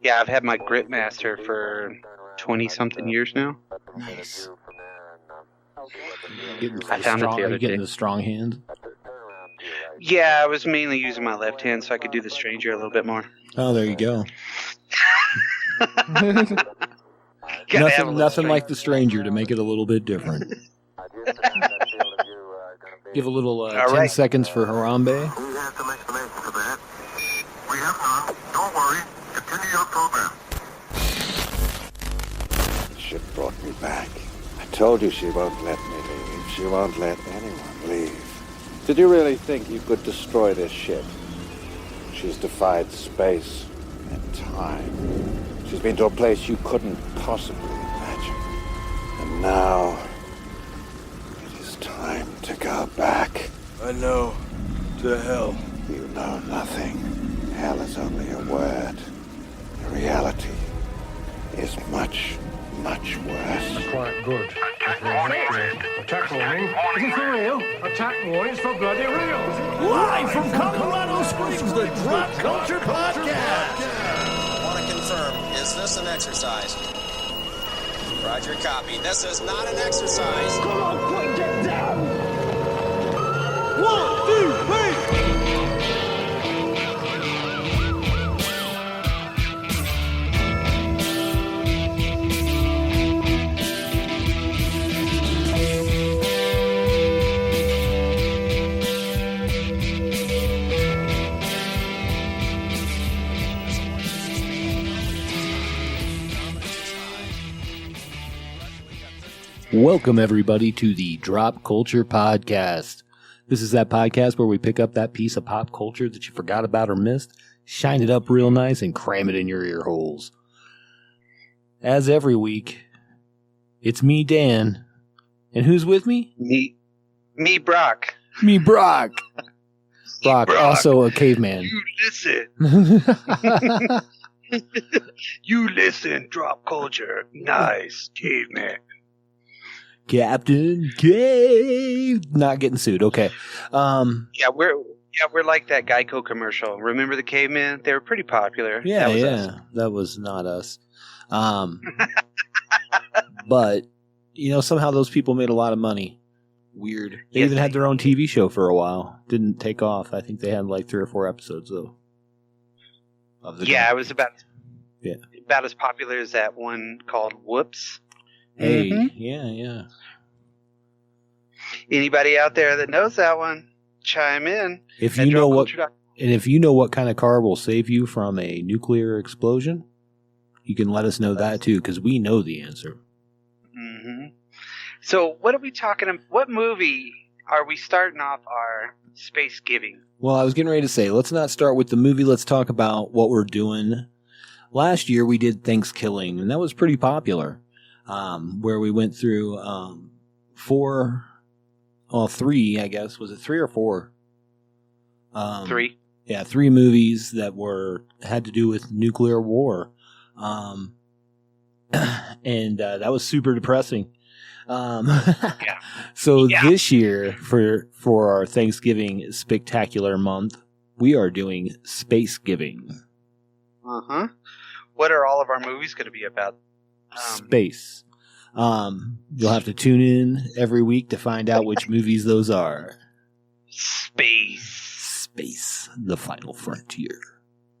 Yeah, I've had my Gripmaster for 20-something years now. Nice. I found it the other getting day. the strong hand. Yeah, I was mainly using my left hand so I could do the stranger a little bit more. Oh, there you go. Nothing like the stranger to make it a little bit different. Give a little 10 seconds for Harambe. We have some explanation for that. We have none. Don't worry. Continue your program. The ship brought me back. I told you she won't let me leave. She won't let anyone leave. Did you really think you could destroy this ship? She's defied space and time. She's been to a place you couldn't possibly imagine. And now, it is time to go back. I know. To hell. You know nothing. Hell is only a word. The reality is much, much worse. Quite good. Attack warning. Is it for real? Attack warning is for bloody real. Live from Colorado Springs, the Drop Culture Podcast. Want to confirm, is this an exercise? Roger, copy. This is not an exercise. Come on, quick, get down. 1, 2, 3. Welcome, everybody, to the Drop Culture Podcast. This is that podcast where we pick up that piece of pop culture that you forgot about or missed, shine it up real nice, and cram it in your ear holes. As every week, it's me, Dan. And who's with me? Me, Brock. Me, Brock. Brock, also a caveman. You listen. You listen, Drop Culture. Nice, caveman. Captain Cave. Not getting sued. Okay. Yeah, we're like that Geico commercial. Remember the caveman? They were pretty popular. Yeah, that was yeah. us. That was not us. But, somehow those people made a lot of money. Weird. They even had their own TV show for a while. Didn't take off. I think they had like 3 or 4 episodes, though. It was about as popular as that one called Whoops. Hey, yeah. Anybody out there that knows that one, chime in. If you know what kind of car will save you from a nuclear explosion, you can let us know that too, because we know the answer. Mm-hmm. So, what are we talking about? What movie are we starting off our Spacegiving? Well, I was getting ready to say, let's not start with the movie. Let's talk about what we're doing. Last year we did Thanksgiving, and that was pretty popular. Where we went through 3, I guess. Was it 3 or 4? 3. Yeah, 3 movies that had to do with nuclear war. And that was super depressing. So this year, for our Thanksgiving spectacular month, we are doing Spacegiving. Uh-huh. What are all of our movies going to be about? Space. You'll have to tune in every week to find out which movies those are. Space, the final frontier.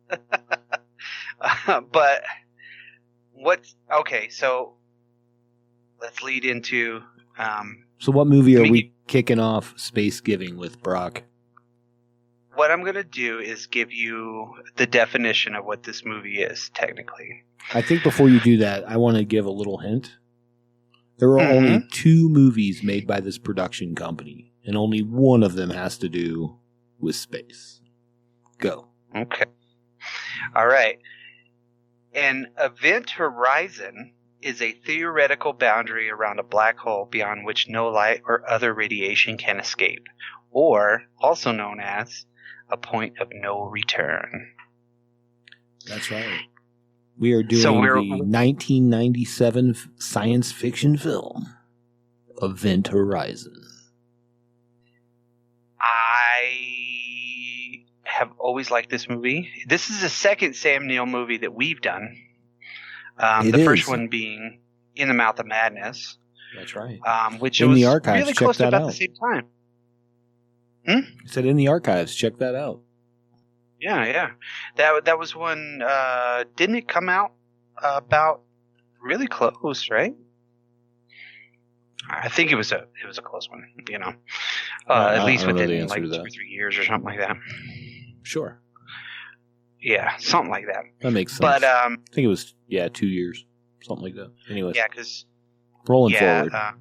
But so let's lead into so what movie are we kicking off Spacegiving with, Brock? What I'm going to do is give you the definition of what this movie is, technically. I think before you do that, I want to give a little hint. There are only 2 movies made by this production company, and only one of them has to do with space. Go. Okay. All right. An event horizon is a theoretical boundary around a black hole beyond which no light or other radiation can escape, or also known as a point of no return. That's right. We are doing the 1997 science fiction film, Event Horizon. I have always liked this movie. This is the second Sam Neill movie that we've done. The first one being In the Mouth of Madness. That's right. Which in was the archives, really check close to that about out. the same time. I said in the archives, check that out. Yeah. That was one. Didn't it come out about really close, right? I think it was a close one. You know, at least within like 2 or 3 years or something like that. Sure. Yeah, something like that. That makes sense. But I think it was 2 years, something like that. Anyways. Yeah, because rolling forward. That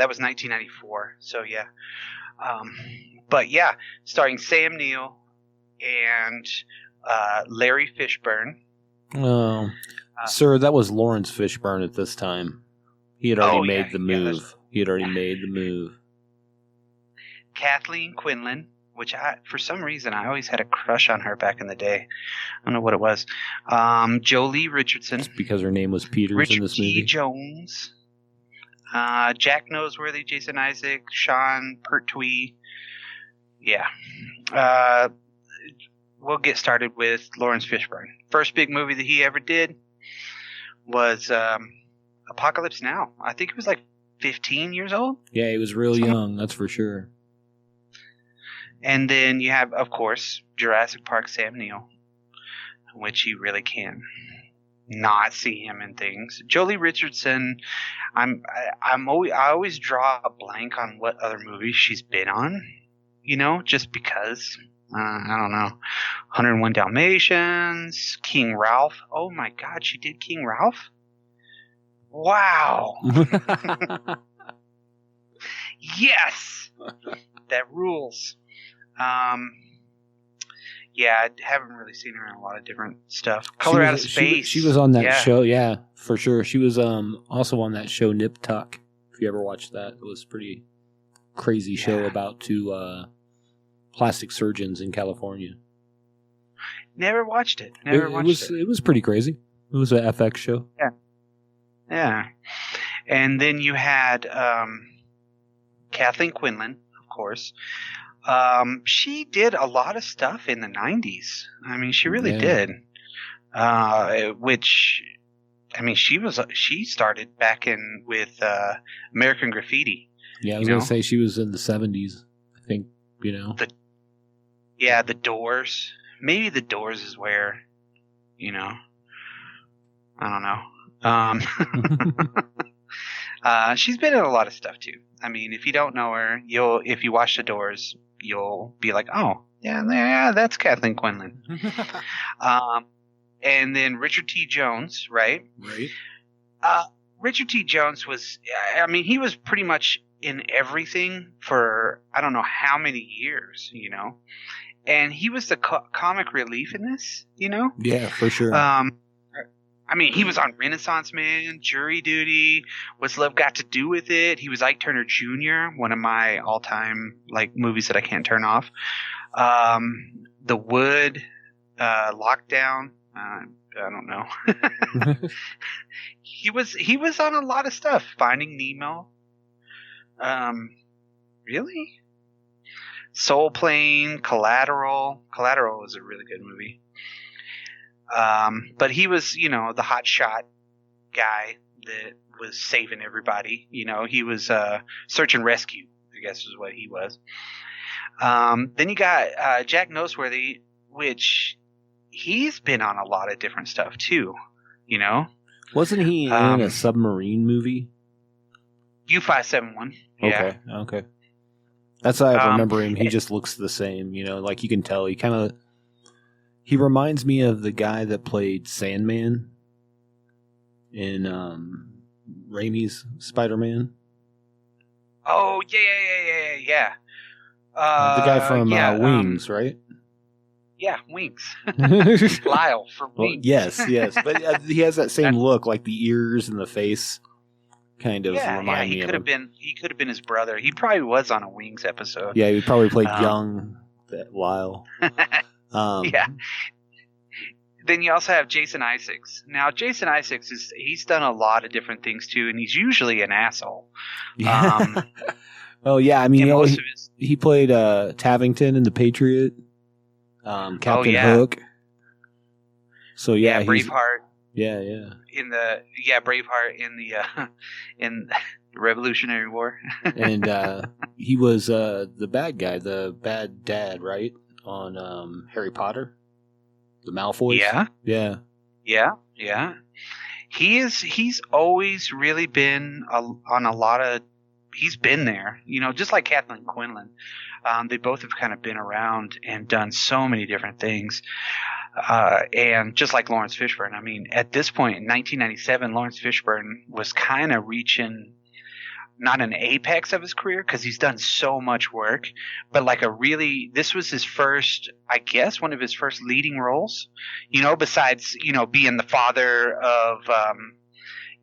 was 1994. So yeah, but yeah, starring Sam Neill and Larry Fishburne. Oh, sir, that was Lawrence Fishburne at this time. He had already made the move. He had already made the move. Kathleen Quinlan, which for some reason I always had a crush on her back in the day. I don't know what it was. Jolie Richardson. It's because her name was Peters Richard in this movie. T. Jones. Jack Noseworthy, Jason Isaac, Sean Pertwee. Yeah. We'll get started with Lawrence Fishburne. First big movie that he ever did was Apocalypse Now. I think he was like 15 years old. Yeah, he was real young, that's for sure. And then you have, of course, Jurassic Park Sam Neill, which you really can not see him in things. Jolie Richardson, I always draw a blank on what other movies she's been on, you know, just because. I don't know. 101 Dalmatians, King Ralph. Oh my God, she did King Ralph? Wow. Yes. That rules. Yeah, I haven't really seen her in a lot of different stuff. Color Out of Space. She was on that show, yeah, for sure. She was also on that show Nip Tuck. If you ever watched that, it was a pretty crazy show about two plastic surgeons in California. Never watched it. It was pretty crazy. It was an FX show. Yeah. And then you had Kathleen Quinlan, of course. She did a lot of stuff in the 90s. I mean, she really did. Which, I mean, she started back in with American Graffiti. Yeah, I was going to say she was in the 70s, I think, you know. The Doors. Maybe the Doors is where, you know, I don't know. She's been in a lot of stuff too. I mean, if you don't know her, if you watch The Doors, you'll be like, oh, yeah, that's Kathleen Quinlan. And then Richard T. Jones, right? Right. Richard T. Jones he was pretty much in everything for I don't know how many years, you know. And he was the comic relief in this, you know? Yeah, for sure. I mean, he was on Renaissance Man, Jury Duty, What's Love Got to Do with It? He was Ike Turner Jr., one of my all-time movies that I can't turn off. The Wood, Lockdown, I don't know. He was on a lot of stuff. Finding Nemo. Really? Soul Plane, Collateral. Collateral was a really good movie. But he was, you know, the hot shot guy that was saving everybody. You know, he was search and rescue, I guess is what he was. Then you got Jack Noseworthy, which he's been on a lot of different stuff too, you know. Wasn't he in a submarine movie? U-571. Yeah. Okay. That's how I remember him. He just looks the same, you know, like you can tell. He reminds me of the guy that played Sandman in Raimi's Spider-Man. Oh, yeah. The guy from Wings, right? Yeah, Wings. Lyle from Wings. Yes. But he has that same look, like the ears and the face. Kind of remind me of him. He could have been his brother. He probably was on a Wings episode. Yeah, he probably played young Lyle. Yeah. Then you also have Jason Isaacs. Now, Jason Isaacs he's done a lot of different things too, and he's usually an asshole. Oh yeah, I mean, And you know, most of his he played Tavington in The Patriot, Captain yeah. Hook. So yeah, Braveheart. Yeah. Braveheart in the in the Revolutionary War. And he was the bad guy, the bad dad, right? On Harry Potter, the Malfoys. Yeah. He's always really been on a lot of. He's been there, just like Kathleen Quinlan. They both have kind of been around and done so many different things. And just like Lawrence Fishburne, I mean, at this point in 1997, Lawrence Fishburne was kind of reaching not an apex of his career because he's done so much work, but like this was his first, I guess, one of his first leading roles, besides, being the father of,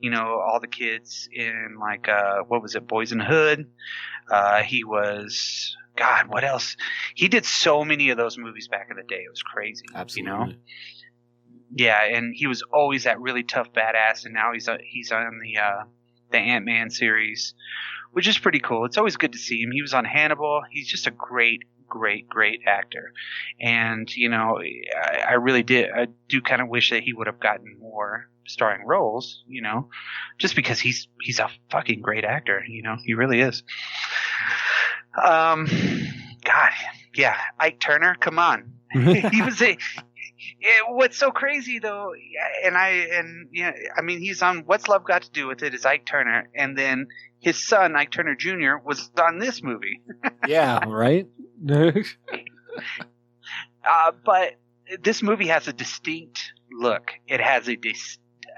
all the kids in like, what was it? Boys in the Hood. He was, God, what else? He did so many of those movies back in the day. It was crazy. Absolutely. Yeah. And he was always that really tough badass. And now he's on the Ant-Man series, which is pretty cool. It's always good to see him. He was on Hannibal. He's just a great actor. And, I really do kind of wish that he would have gotten more starring roles, just because he's a fucking great actor, he really is. God, yeah, Ike Turner, come on. He was what's so crazy though, I mean, he's on What's Love Got to Do with It is Ike Turner, and then his son Ike Turner Jr. was on this movie. Yeah, right. But this movie has a distinct look. It has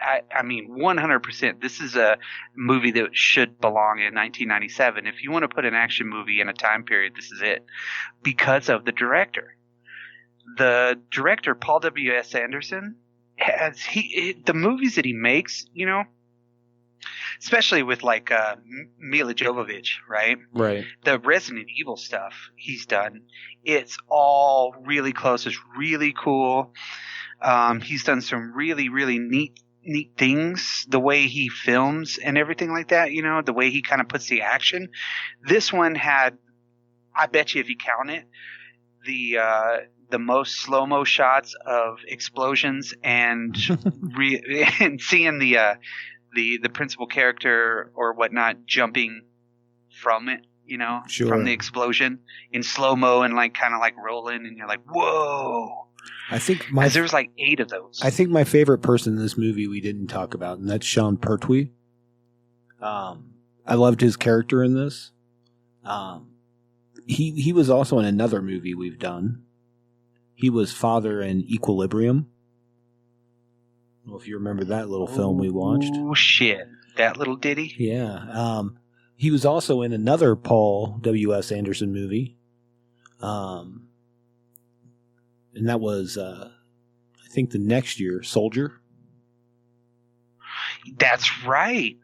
I mean, 100%. This is a movie that should belong in 1997. If you want to put an action movie in a time period, this is it, because of the director. The director, Paul W.S. Anderson, the movies that he makes, especially with like Mila Jovovich, right? Right. The Resident Evil stuff he's done, it's all really close. It's really cool. He's done some really, really neat things, the way he films and everything like that, the way he kind of puts the action. This one had, I bet you if you count it, the most slow-mo shots of explosions and and seeing the principal character or whatnot jumping from it, Sure. from the explosion in slow-mo and like kind of like rolling, and you're like, whoa. I think there was like 8 of those. I think my favorite person in this movie we didn't talk about, and that's Sean Pertwee. I loved his character in this. He was also in another movie we've done. He was father in Equilibrium. I don't know if you remember that little film we watched. Oh shit, that little ditty. Yeah. He was also in another Paul W.S. Anderson movie. And that was, I think, the next year, Soldier. That's right.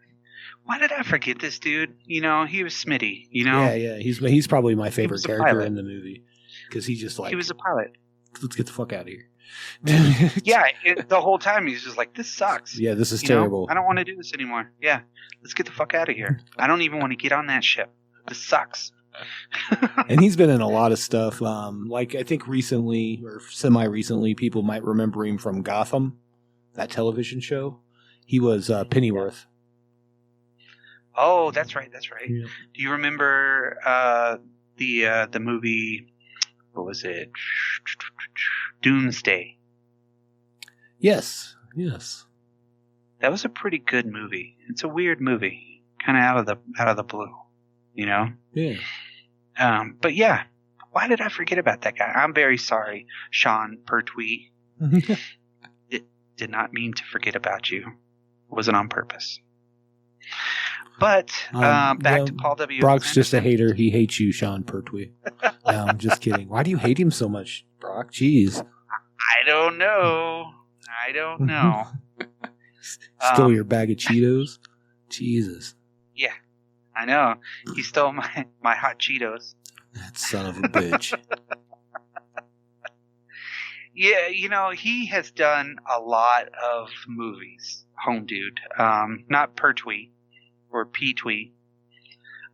Why did I forget this dude? He was Smitty. Yeah. He's probably my favorite character in the movie because he just like he was a pilot. Let's get the fuck out of here. Yeah, the whole time he's just like, this sucks. Yeah, this is terrible. I don't want to do this anymore. Yeah, let's get the fuck out of here. I don't even want to get on that ship. This sucks. And he's been in a lot of stuff. Like I think recently or semi-recently, people might remember him from Gotham, that television show. He was Pennyworth. Oh, that's right. Yeah. Do you remember the movie? What was it? Doomsday. Yes. That was a pretty good movie. It's a weird movie, kind of out of the blue, Yeah. But yeah, why did I forget about that guy? I'm very sorry, Sean Pertwee. Did not mean to forget about you. It wasn't on purpose. But back to Paul W. Brock's just a hater. He hates you, Sean Pertwee. No, I'm just kidding. Why do you hate him so much, Brock? Jeez. I don't know. Stole your bag of Cheetos? Jesus. Yeah, I know. He stole my hot Cheetos. That son of a bitch. Yeah, he has done a lot of movies. Home dude. Not Pertwee or Petwee.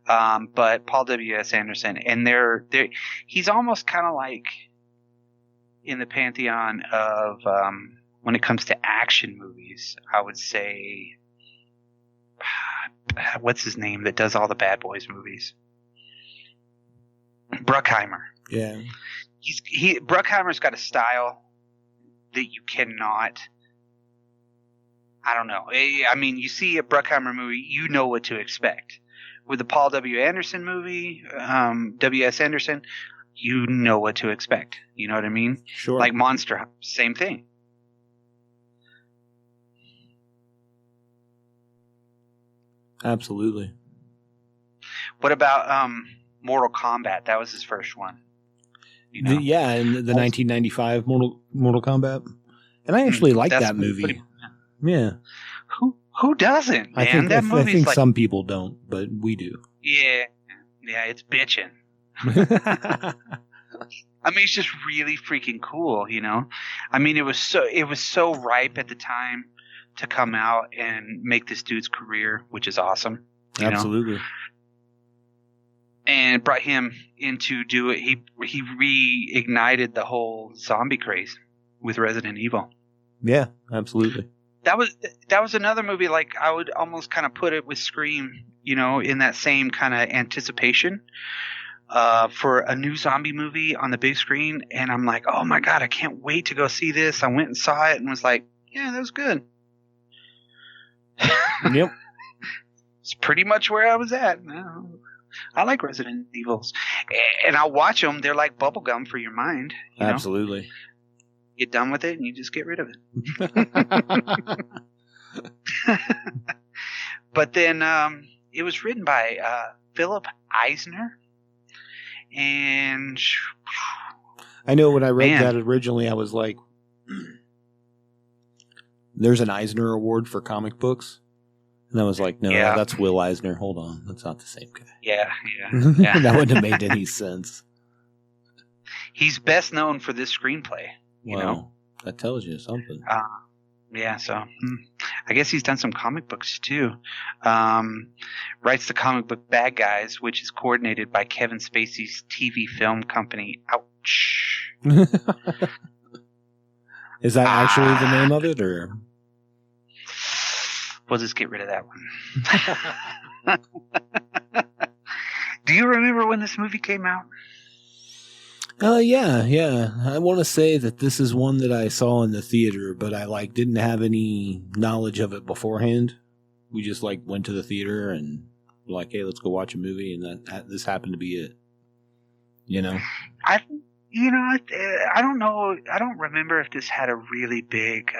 but Paul W.S. Anderson, and he's almost kind of like in the pantheon of when it comes to action movies. I would say, what's his name that does all the Bad Boys movies? Bruckheimer. Yeah. Bruckheimer's got a style that you cannot. I don't know. I mean, you see a Bruckheimer movie, you know what to expect. With the Paul W. Anderson movie, W.S. Anderson, you know what to expect. You know what I mean? Sure. Like Monster, same thing. Absolutely. What about Mortal Kombat? That was his first one. You know? Yeah, in the 1995 Mortal Kombat. And I actually like that movie. Yeah. Who doesn't, man? I think like, some people don't, but we do. Yeah, it's bitching. I mean, it's just really freaking cool, you know? I mean, it was so ripe at the time to come out and make this dude's career, which is awesome. Absolutely. Know? And it brought him into he reignited the whole zombie craze with Resident Evil. Yeah, absolutely. That was another movie, like I would almost kind of put it with Scream, you know, in that same kind of anticipation for a new zombie movie on the big screen. And I'm like, oh my God, I can't wait to go see this. I went and saw it and was like, yeah, that was good. Yep. It's pretty much where I was at. I like Resident Evils. And I'll watch them. They're like bubblegum for your mind. You Absolutely. know? Get done with it and you just get rid of it. But then it was written by Philip Eisner. And I know when I read that originally, I was like, there's an Eisner Award for comic books. And I was like, no, that's Will Eisner. Hold on. That's not the same guy. Yeah. That wouldn't have made any sense. He's best known for this screenplay. You know, that tells you something. Yeah, so I guess he's done some comic books too. Writes the comic book Bad Guys, which is coordinated by Kevin Spacey's TV film company. Ouch. Is that actually the name of it, or? We'll just get rid of that one. Do you remember when this movie came out? Yeah. I want to say that this is one that I saw in the theater, but I didn't have any knowledge of it beforehand. We just went to the theater and were like, hey, let's go watch a movie, and this happened to be it. You know? I don't know. I don't remember if this had a really big,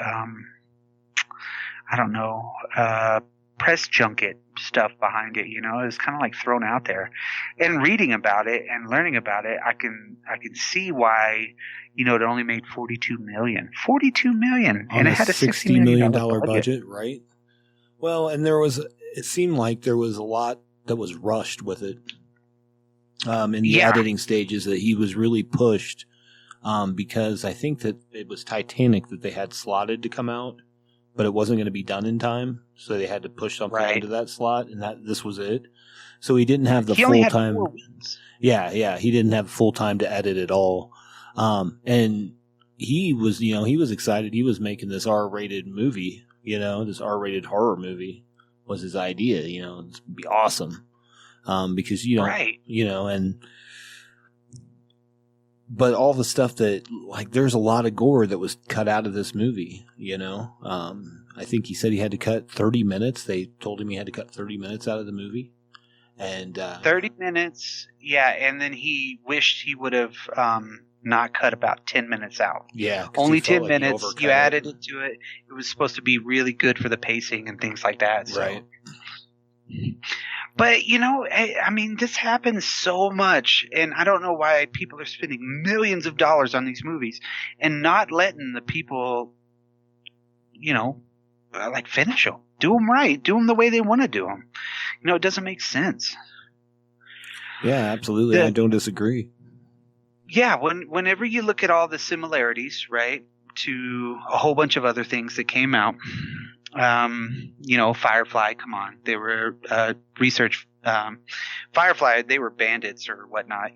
press junket stuff behind it. You know, it was kind of like thrown out there. And reading about it and learning about it, I can see why, you know, it only made $42 million. $42 million, and it had a $60 million budget, right? Well, and it seemed like there was a lot that was rushed with it. In the editing stages, that he was really pushed because I think that it was Titanic that they had slotted to come out, but it wasn't going to be done in time, so they had to push something into that slot, and this was it. So he didn't have the full time. Yeah, he didn't have full time to edit at all, and he was excited. He was making this R-rated movie, this R-rated horror movie was his idea. It'd be awesome. Because but all the stuff that there's a lot of gore that was cut out of this movie, I think he said he had to cut 30 minutes. They told him he had to cut 30 minutes out of the movie, and 30 minutes. Yeah. And then he wished he would have, not cut about 10 minutes out. Yeah. Only 10 minutes. You added it to it. It was supposed to be really good for the pacing and things like that. So. Right. But, I mean, this happens so much, and I don't know why people are spending millions of dollars on these movies and not letting the people, finish them. Do them right. Do them the way they want to do them. It doesn't make sense. Yeah, absolutely. I don't disagree. Yeah, whenever you look at all the similarities, right, to a whole bunch of other things that came out, Firefly, come on. They were research. Firefly, they were bandits or whatnot,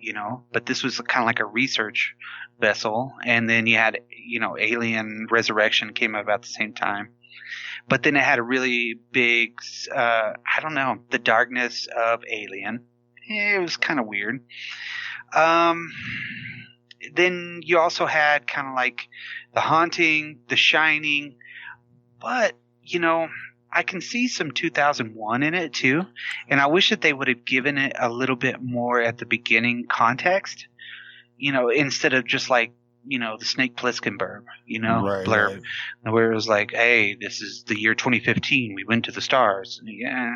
but this was kind of like a research vessel. And then you had, Alien Resurrection came out about the same time. But then it had a really big, The Darkness of Alien. It was kind of weird. Then you also had kind of like The Haunting, The Shining, but, I can see some 2001 in it too. And I wish that they would have given it a little bit more at the beginning context, instead of just like, the Snake Plissken blurb, Right. Where it was like, hey, this is the year 2015. We went to the stars. Yeah.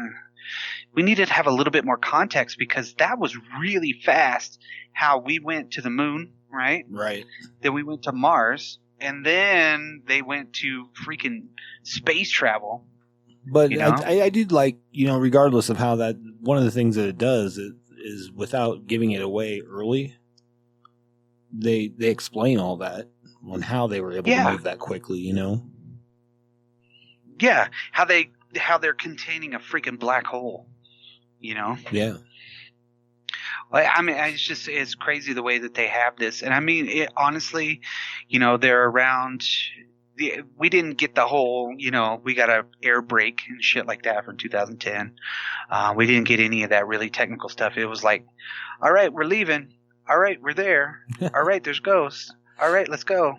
We needed to have a little bit more context because that was really fast how we went to the moon, right? Right. Then we went to Mars. And then they went to freaking space travel. But I did like, regardless of how that, one of the things that it does is without giving it away early, they explain all that on how they were able to move that quickly, Yeah, how they're containing a freaking black hole, Yeah. I mean, it's crazy the way that they have this. And I mean, honestly, they're around. We didn't get the whole, we got a air brake and shit like that from 2010. We didn't get any of that really technical stuff. It was like, all right, we're leaving. All right, we're there. All right, there's ghosts. All right, let's go.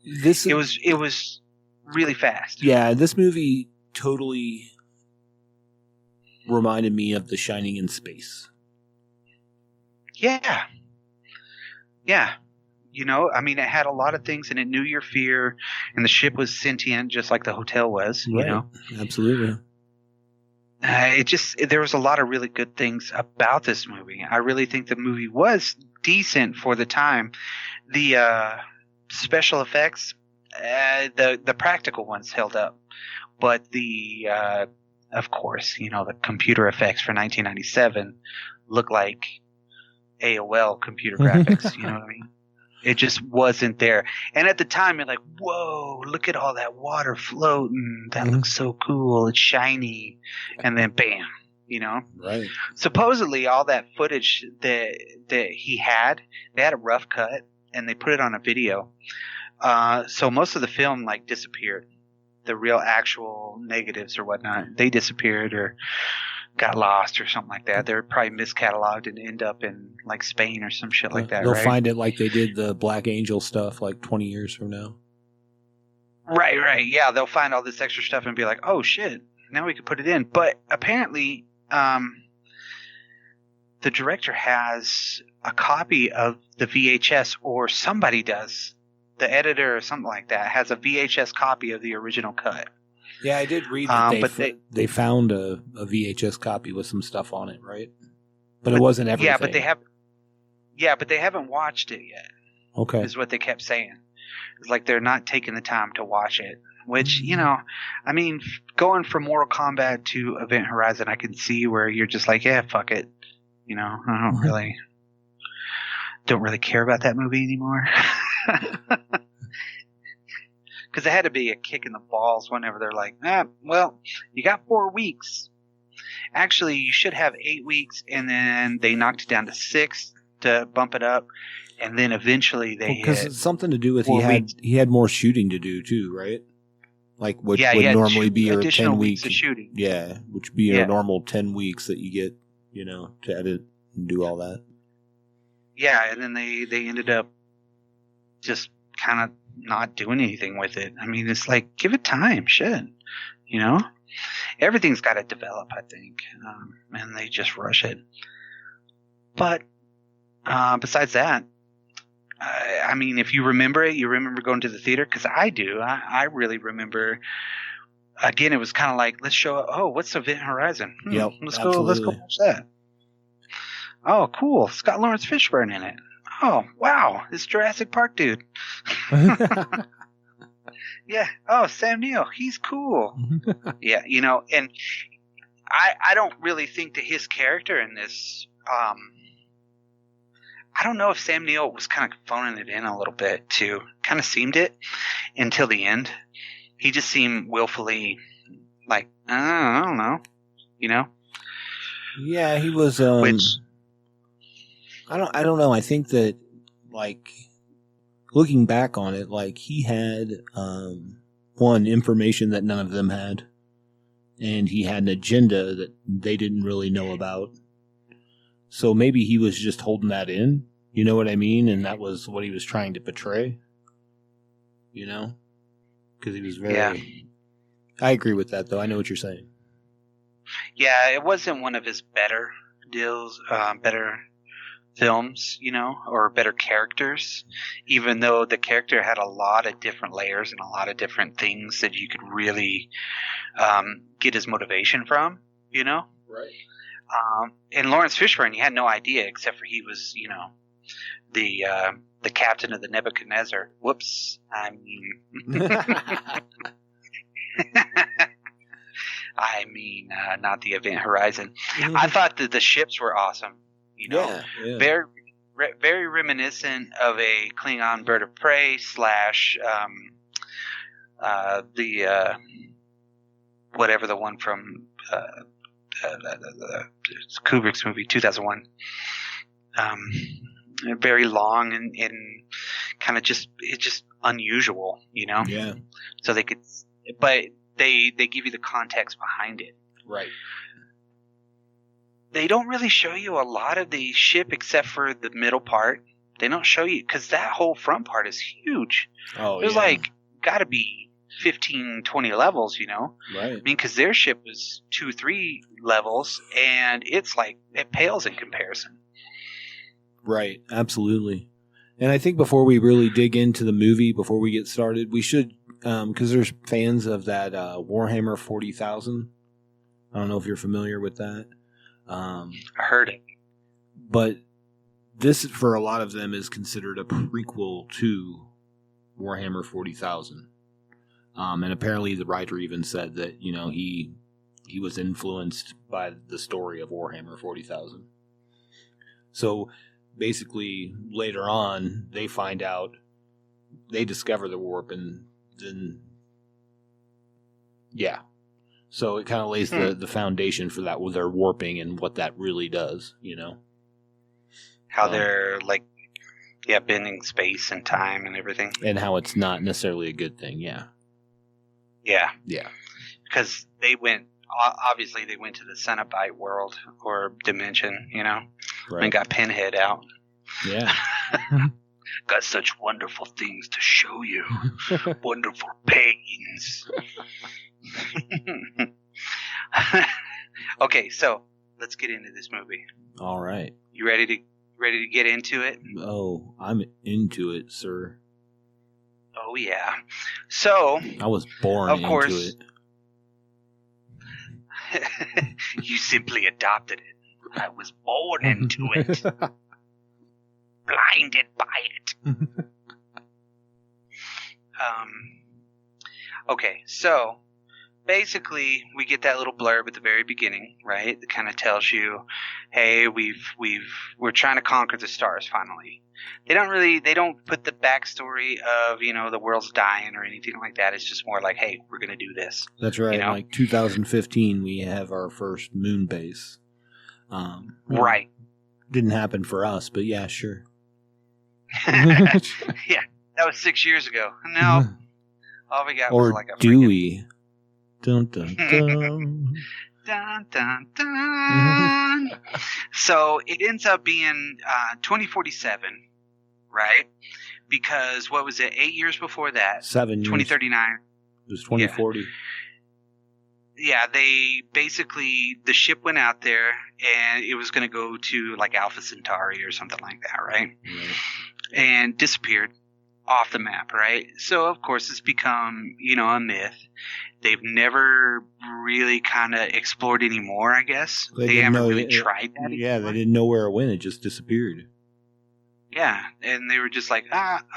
It was really fast. Yeah, this movie totally reminded me of The Shining in space. Yeah. Yeah. I mean, it had a lot of things and it knew your fear and the ship was sentient just like the hotel was, Right. Absolutely. There was a lot of really good things about this movie. I really think the movie was decent for the time. The special effects, the practical ones held up, but of course, the computer effects for 1997 look like AOL computer graphics. You know what I mean? It just wasn't there. And at the time, you're like, whoa, look at all that water floating. That looks so cool. It's shiny. And then bam, Right. Supposedly, all that footage that he had, they had a rough cut and they put it on a video. So most of the film disappeared. The real actual negatives or whatnot, they disappeared or got lost or something like that. They're probably miscatalogued and end up in Spain or some shit like that. They'll right? find it like they did the Black Angel stuff 20 years from now. Right. Yeah, they'll find all this extra stuff and be like, oh shit, now we can put it in. But apparently, the director has a copy of the VHS, or somebody does. The editor or something like that has a VHS copy of the original cut. Yeah, I did read that they found a VHS copy with some stuff on it, right? But it wasn't everything. but they haven't watched it yet. Okay. Is what they kept saying. It's like they're not taking the time to watch it. Which, I mean, going from Mortal Kombat to Event Horizon, I can see where you're just like, yeah, fuck it. I don't really care about that movie anymore. Because it had to be a kick in the balls whenever they're like, well, you got 4 weeks. Actually, you should have 8 weeks, and then they knocked it down to 6 to bump it up, and then eventually they because it's something to do with he had more shooting to do too, right? What would normally be your 10 weeks of shooting. Yeah, which would be your normal 10 weeks that you get, to edit and do all that. Yeah, and then they ended up just kind of not doing anything with it. I mean, it's like, give it time, shit. Everything's got to develop, I think, and they just rush it. But besides that, I mean, if you remember it, you remember going to the theater, because I do. I really remember. Again, it was kind of like, let's show. Oh, what's Event Horizon? Yep, let's go watch that. Oh, cool! It's got Lawrence Fishburne in it. Oh, wow! This Jurassic Park dude. Yeah. Oh, Sam Neill. He's cool. Yeah, and I don't really think that his character in this. I don't know if Sam Neill was kind of phoning it in a little bit too. Kind of seemed it until the end. He just seemed willfully Like, I don't know, you know? Yeah, he was. Which, I don't know. I think that, like, looking back on it, like, he had one, information that none of them had, and he had an agenda that they didn't really know about. So maybe he was just holding that in. You know what I mean? And that was what he was trying to portray. You know, because he was very. Yeah. I agree with that, though. I know what you're saying. yeah, it wasn't one of his better better films, you know, or better characters, even though the character had a lot of different layers and a lot of different things that you could really get his motivation from, you know? Right. And Lawrence Fishburne, he had no idea, except for he was, you know, the captain of the Nebuchadnezzar. Whoops. I mean... not the Event Horizon. I thought that the ships were awesome. You know, yeah. very reminiscent of a Klingon bird of prey / the whatever the one from Kubrick's movie 2001. Very long and kind of just unusual, you know. Yeah. So they could, but they give you the context behind it. Right. They don't really show you a lot of the ship except for the middle part. They don't show you because that whole front part is huge. Oh, There's yeah. like got to be 15, 20 levels, you know? Right. I mean, because their ship was 2-3 levels, and it's like it pales in comparison. Right. Absolutely. And I think before we really dig into the movie, before we get started, we should, because there's fans of that Warhammer 40,000. I don't know if you're familiar with that. I heard it. But this, for a lot of them, is considered a prequel to Warhammer 40,000. And apparently the writer even said that, you know, he was influenced by the story of Warhammer 40,000. So basically, later on, they find out, they discover the warp, and then, yeah. So it kind of lays the foundation for that with their warping and what that really does, you know? How they're, like, yeah, bending space and time and everything. And how it's not necessarily a good thing, yeah. Yeah. Yeah. Because obviously they went to the Cenobite world or dimension, you know, Right. and got Pinhead out. Yeah. Got such wonderful things to show you. Wonderful pains. Okay, so let's get into this movie. All right. You ready to get into it? Oh, I'm into it, sir. Oh yeah. So I was born of course, into it. You simply adopted it. I was born into it. Blinded by it. Okay, so basically we get that little blurb at the very beginning, right? That kind of tells you, hey, we're trying to conquer the stars finally. They don't put the backstory of, you know, the world's dying or anything like that. It's just more like, hey, we're going to do this. That's right. You know? Like 2015, we have our first moon base. Right. Didn't happen for us, but yeah, sure. Yeah, that was 6 years ago. No, all we got was Or like a Dewey. Dun, dun, dun. Dun, dun, dun. So it ends up being 2047, right? Because what was it? 8 years before that, 7 years. 2039. It was 2040. Yeah, they basically, the ship went out there and it was going to go to like Alpha Centauri or something like that, right? And disappeared off the map, right? So of course it's become, you know, a myth. They've never really kind of explored anymore, I guess. They haven't really tried that anymore. Yeah, they didn't know where it went. It just disappeared. Yeah, and they were just like,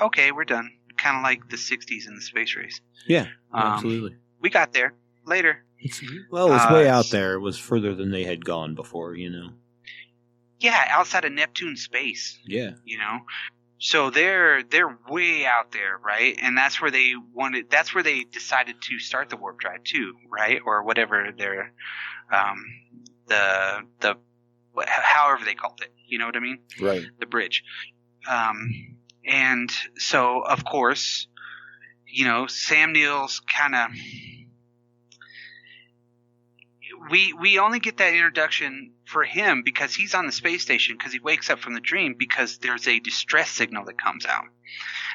okay, we're done. Kind of like the 60s in the space race. Yeah, absolutely. We got there later. It's way out there. It was further than they had gone before, you know. Yeah, outside of Neptune space. Yeah. You know? So they're way out there, right? And that's where they decided to start the warp drive too, right? Or whatever their however they called it. You know what I mean? Right. The bridge. And so of course, Sam Neill's kind of we only get that introduction for him because he's on the space station, because he wakes up from the dream because there's a distress signal that comes out.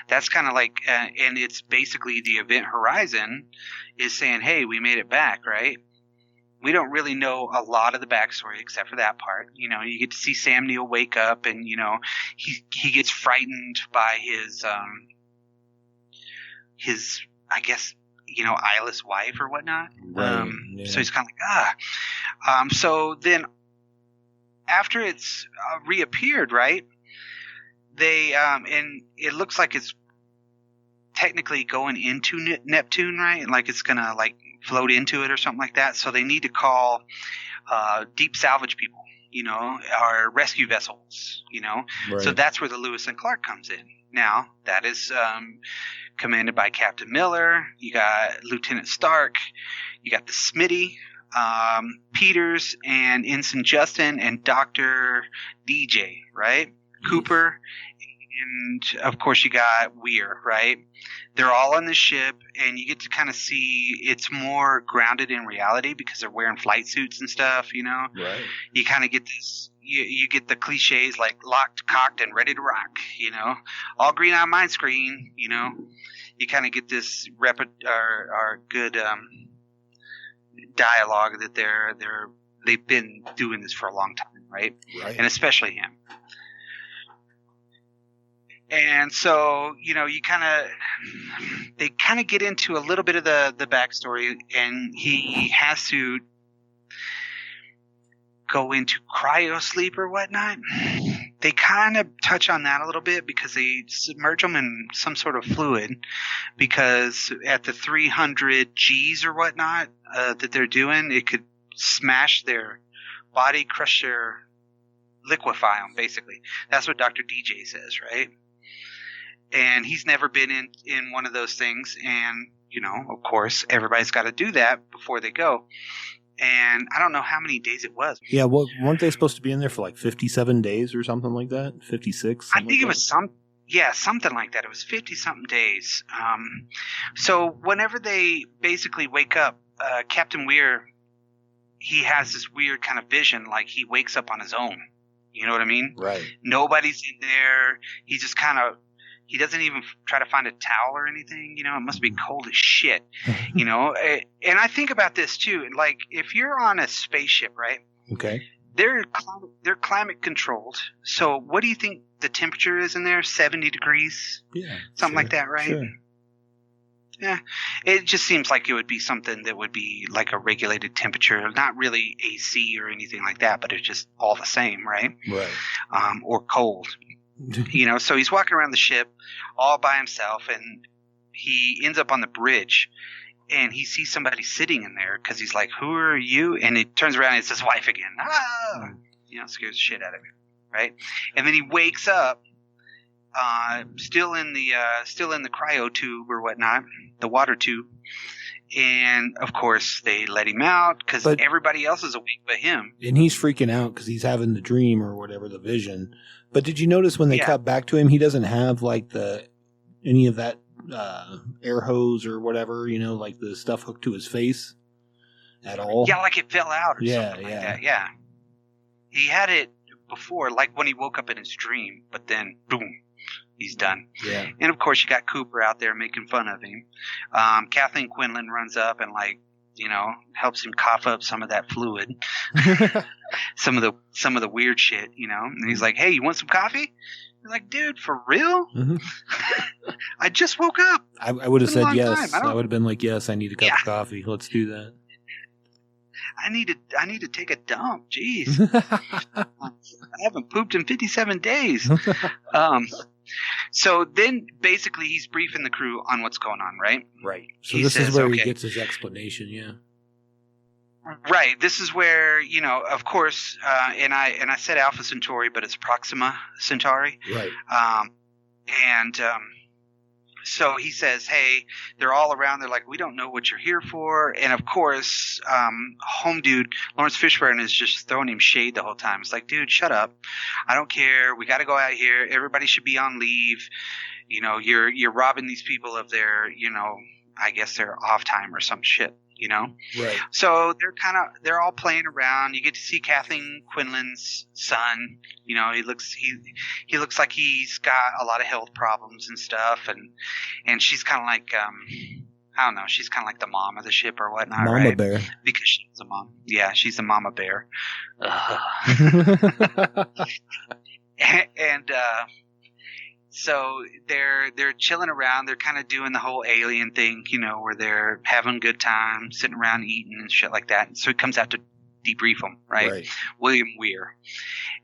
That's kind of like, and it's basically the Event Horizon is saying, hey, we made it back, right? We don't really know a lot of the backstory except for that part. You get to see Sam Neill wake up, and he gets frightened by his I guess eyeless wife or whatnot. Right. Yeah. So he's kind of like so then after it's reappeared, right? They and it looks like it's technically going into Neptune, right? Like it's gonna like float into it or something like that. So they need to call deep salvage people, or rescue vessels, Right. So that's where the Lewis and Clark comes in. Now that is commanded by Captain Miller. You got Lieutenant Stark. You got the Smitty, Peters, and Ensign Justin, and Dr. DJ, right? Cooper, and of course you got Weir, right? They're all on the ship, and you get to kind of see it's more grounded in reality because they're wearing flight suits and stuff, Right. You kind of get this, you get the cliches like locked, cocked, and ready to rock, all green on my screen, You kind of get this good dialogue that they've been doing this for a long time, right? Right. And especially him. And so, they kind of get into a little bit of the backstory, and he has to go into cryo sleep or whatnot. They kind of touch on that a little bit because they submerge them in some sort of fluid, because at the 300 Gs or whatnot that they're doing, it could smash their body, crush their, liquefy them, basically. That's what Dr. DJ says, right? And he's never been in one of those things. And, of course, everybody's got to do that before they go. And I don't know how many days it was. Yeah, weren't they supposed to be in there for like 57 days or something like that? 56? I think it was something like that. It was 50-something days. So whenever they basically wake up, Captain Weir, he has this weird kind of vision, like he wakes up on his own. You know what I mean? Right. Nobody's in there. He just kind of, he doesn't even try to find a towel or anything. It must be cold as shit. And I think about this too. Like, if you're on a spaceship, right? Okay. They're climate controlled. So what do you think the temperature is in there? 70 degrees? Yeah. Something like that, right? Sure. Yeah. It just seems like it would be something that would be like a regulated temperature, not really AC or anything like that, but it's just all the same, right? Right. Or cold. So he's walking around the ship all by himself, and he ends up on the bridge, and he sees somebody sitting in there because he's like, "Who are you?" And he turns around and it's his wife again. Scares the shit out of him, right? And then he wakes up, still in the cryo tube or whatnot, the water tube, and of course they let him out because everybody else is awake but him. And he's freaking out because he's having the dream or whatever, the vision. But did you notice when they cut back to him, he doesn't have like any of that air hose or whatever, like the stuff hooked to his face at all? Yeah, like it fell out or something like yeah. that. Yeah. He had it before, like when he woke up in his dream, but then boom, he's done. Yeah. And of course you got Cooper out there making fun of him. Kathleen Quinlan runs up and helps him cough up some of that fluid. some of the weird shit, and he's like, "Hey, you want some coffee?" You're like, "Dude, for real?" Mm-hmm. I just woke up. I would have said yes. I would have been like, "Yes, I need a cup of coffee. Let's do that." I need to take a dump. Jeez. I haven't pooped in 57 days. So then basically he's briefing the crew on what's going on, right? Right. So this is where he gets his explanation, yeah. Right. This is where, of course, and I said Alpha Centauri, but it's Proxima Centauri. Right. And so he says, hey, they're all around. They're like, we don't know what you're here for. And of course, home dude, Lawrence Fishburne, is just throwing him shade the whole time. It's like, dude, shut up. I don't care. We got to go out here. Everybody should be on leave. You know, you're robbing these people of their, you know, I guess their off time or some shit, you know? Right. So they're all playing around. You get to see Kathleen Quinlan's son. You know, he looks like he's got a lot of health problems and stuff, and she's kind of like I don't know, she's kind of like the mom of the ship or whatnot, Mama right? bear. Because she's a mom. Yeah, she's a mama bear. And so they're chilling around. They're kind of doing the whole alien thing, you know, where they're having a good time, sitting around eating and shit like that. So he comes out to debrief them, right? William Weir.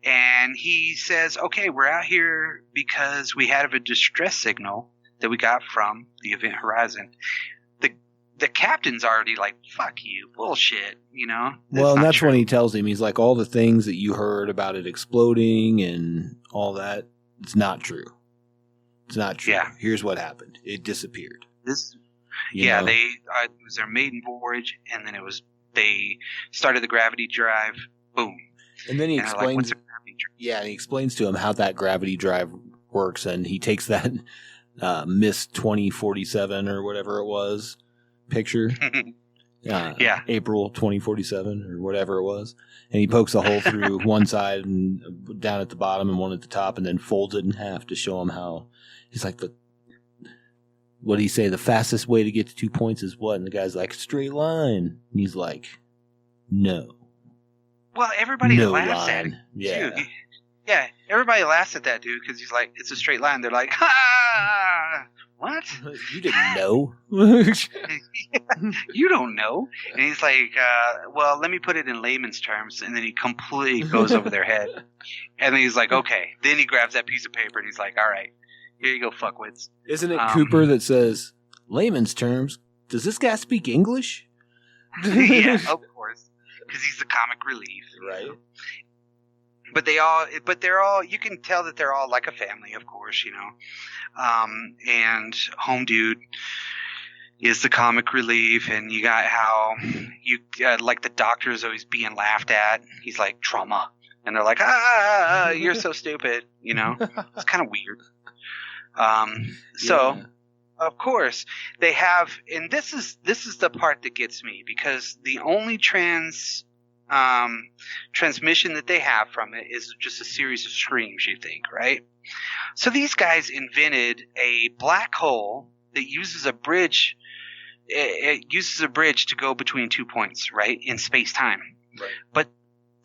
And he says, okay, we're out here because we had a distress signal that we got from the Event Horizon. The captain's already like, fuck you, bullshit, you know? Well, and that's when he tells him, he's like, all the things that you heard about it exploding and all that, it's not true. It's not true. Yeah. Here's what happened. It disappeared. It was their maiden voyage, and then they started the gravity drive. Boom. And then he and explains. like, what's a gravity drive? Yeah, and he explains to him how that gravity drive works, and he takes that Miss 2047 or whatever it was picture. Yeah. April 2047 or whatever it was. And he pokes a hole through one side and down at the bottom and one at the top, and then folds it in half to show him how. He's like, what did he say? The fastest way to get to 2 points is what? And the guy's like, straight line. And he's like, no. Well, everybody laughs at it. Yeah. Too. Yeah, everybody laughs at that dude because he's like, it's a straight line. They're like, ha! What? You didn't know? You don't know. And he's like, well, let me put it in layman's terms. And then he completely goes over their head. And then he's like, okay. Then he grabs that piece of paper and he's like, all right, here you go, fuckwits. Isn't it Cooper that says, layman's terms, does this guy speak English? Yeah, of course. Because he's the comic relief. Right. But they're all, you can tell that they're all like a family, of course, you know. And home dude is the comic relief, and you got how like the doctor is always being laughed at. He's like, trauma. And they're like, you're so stupid, you know. It's kind of weird. So, of course, they have, and this is the part that gets me, because the only transmission that they have from it is just a series of screams, you think, right? So these guys invented a black hole that uses a bridge. It uses a bridge to go between 2 points, right, in space-time. Right. But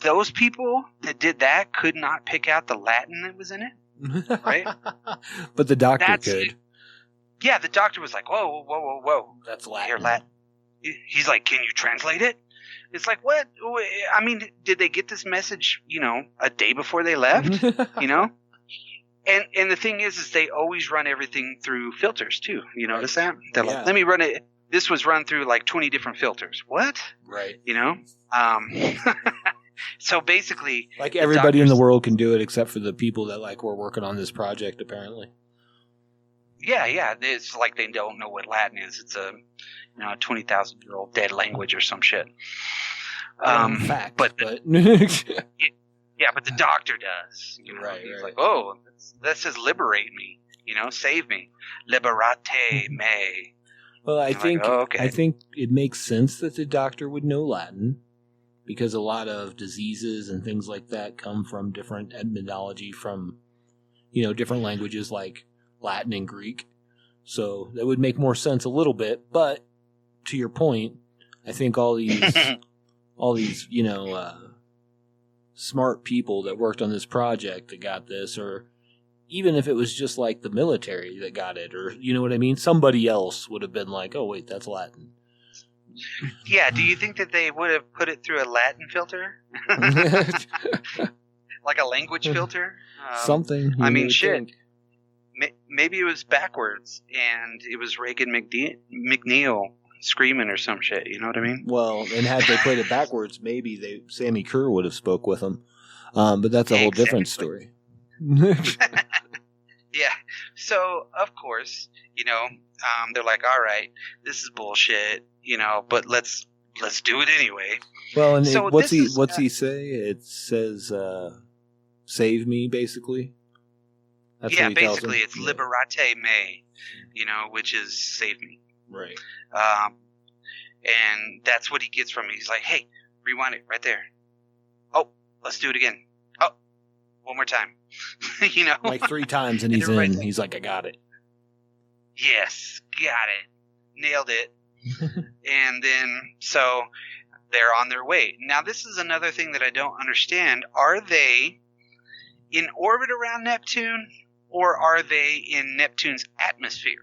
those people that did that could not pick out the Latin that was in it, right? But the doctor could. Yeah, the doctor was like, whoa. That's Latin. Here, Latin. He's like, can you translate it? It's like, what? I mean, did they get this message, you know, a day before they left, you know? And the thing is they always run everything through filters, too. You notice that? They're like, let me run it. This was run through like 20 different filters. What? Right. You know? So basically, like everybody in the world can do it except for the people that like were working on this project, apparently. Yeah. It's like they don't know what Latin is. It's a 20,000-year-old dead language or some shit. Fact, but yeah, but the doctor does. You know? Right. He's like, oh, that says liberate me. You know, save me. Liberate me. Well, I think like, oh, okay. I think it makes sense that the doctor would know Latin, because a lot of diseases and things like that come from different etymology from, different languages like Latin and Greek. So that would make more sense a little bit. But to your point, I think all these, smart people that worked on this project that got this, or even if it was just like the military that got it, or you know what I mean? Somebody else would have been like, oh, wait, that's Latin. Yeah, do you think that they would have put it through a Latin filter? Like a language filter? Something. I mean, shit. Maybe it was backwards, and it was Reagan McNeil screaming or some shit. You know what I mean? Well, and had they played it backwards, maybe Sammy Kerr would have spoke with him. But that's a whole different story. Yeah. So, of course, they're like, all right, this is bullshit, but let's do it anyway. Well, and So what's this is, he say? It says, save me, basically. That's yeah, what he tells basically him. it's liberate me, which is save me. Right. And that's what he gets from me. He's like, hey, rewind it right there. Oh, let's do it again. Oh, one more time. Like 3 times, and he's in. Right. He's like, I got it. Yes, got it. Nailed it. And then, so they're on their way. Now, this is another thing that I don't understand. Are they in orbit around Neptune, or are they in Neptune's atmosphere?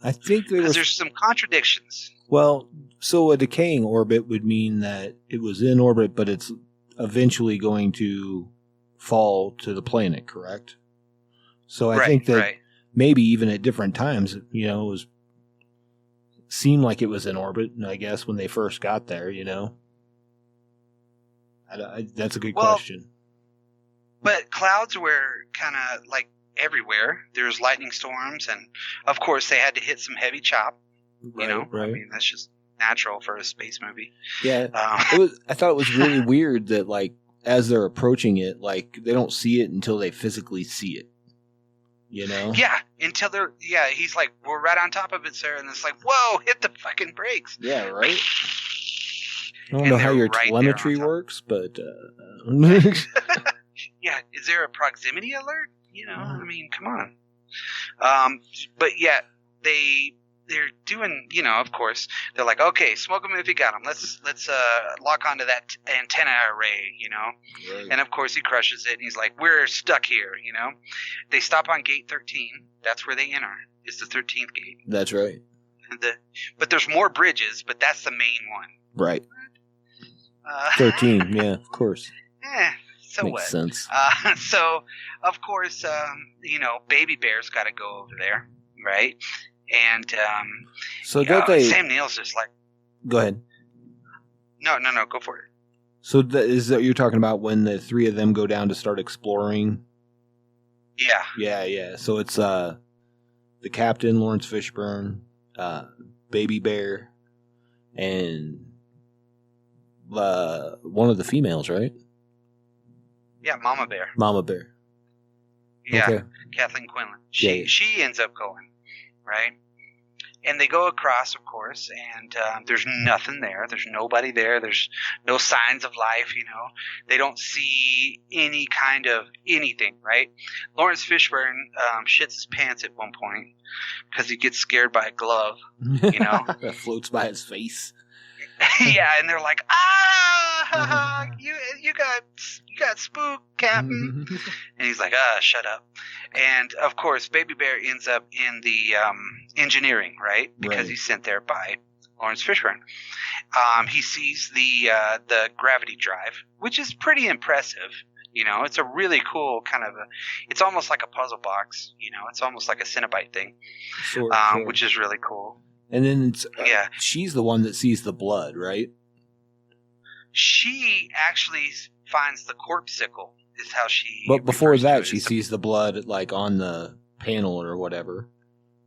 I think because there's some contradictions. Well, so a decaying orbit would mean that it was in orbit, but it's eventually going to fall to the planet, correct? So I think that maybe even at different times, it seemed like it was in orbit, I guess, when they first got there, that's a good question. But clouds were kind of like everywhere. There's lightning storms, and of course they had to hit some heavy chop. Right. I mean, that's just natural for a space movie. Yeah, I thought it was really weird that, like, as they're approaching it, like, they don't see it until they physically see it. Yeah, until they're he's like, we're right on top of it, sir, and it's like, whoa, hit the fucking brakes. Yeah, right. I don't know how your telemetry works, but yeah, is there a proximity alert? I mean, come on. But yeah, they're doing, of course, they're like, okay, smoke them if you got them. Let's lock onto that antenna array, Right. And of course he crushes it, and he's like, we're stuck here, They stop on gate 13. That's where they enter. It's the 13th gate. That's right. But there's more bridges, but that's the main one. Right. 13, yeah, of course. So Makes what? sense. So, of course, Baby Bear's got to go over there, right? And so don't they? Sam Neill's just like, go ahead. No, go for it. So is that you're talking about when the 3 of them go down to start exploring? Yeah. Yeah. So it's the captain, Lawrence Fishburne, Baby Bear, and one of the females, right? Yeah, Mama Bear. Mama Bear. Yeah, okay. Kathleen Quinlan. She ends up going, right? And they go across, of course, and there's nothing there. There's nobody there. There's no signs of life, They don't see any kind of anything, right? Lawrence Fishburne shits his pants at one point because he gets scared by a glove, that floats by his face. Yeah, and they're like, you got spooked, Captain. And he's like, shut up. And of course, Baby Bear ends up in the engineering, right? Because he's sent there by Lawrence Fishburne. He sees the gravity drive, which is pretty impressive. It's a really cool kind of it's almost like a puzzle box. It's almost like a Cenobite thing, sure. Which is really cool. And then it's she's the one that sees the blood, right? She actually finds the corpsicle. Is how she. But before that, she sees the blood, like, on the panel or whatever,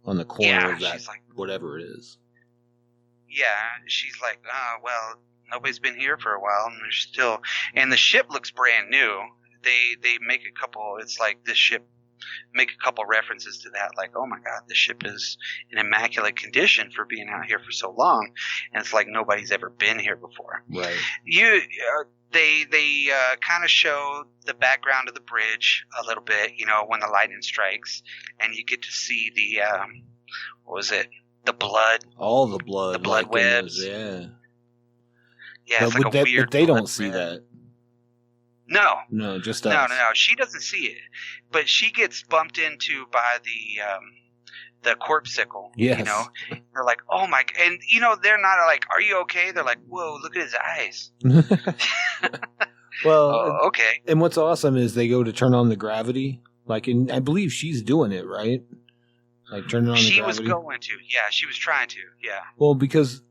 on the corner of that, like, whatever it is. Yeah, she's like, well, nobody's been here for a while, and there's still, and the ship looks brand new. They make a couple. It's like this ship. Make a couple references to that, like, oh my god, the ship is in immaculate condition for being out here for so long, and it's like nobody's ever been here before. Right. They kind of show the background of the bridge a little bit, when the lightning strikes, and you get to see the what was it? The blood. All the blood. The blood webs. Yeah. Yeah, it's like a weird. But they don't see that. No, just us. No. She doesn't see it, but she gets bumped into by the corpsicle. Yes. They're like, oh my, and they're not like, are you okay? They're like, whoa, look at his eyes. Well, okay. And what's awesome is they go to turn on the gravity, like, and I believe she's doing it, right? Like turning on the gravity. She was going to, yeah, she was trying to, yeah. Well, because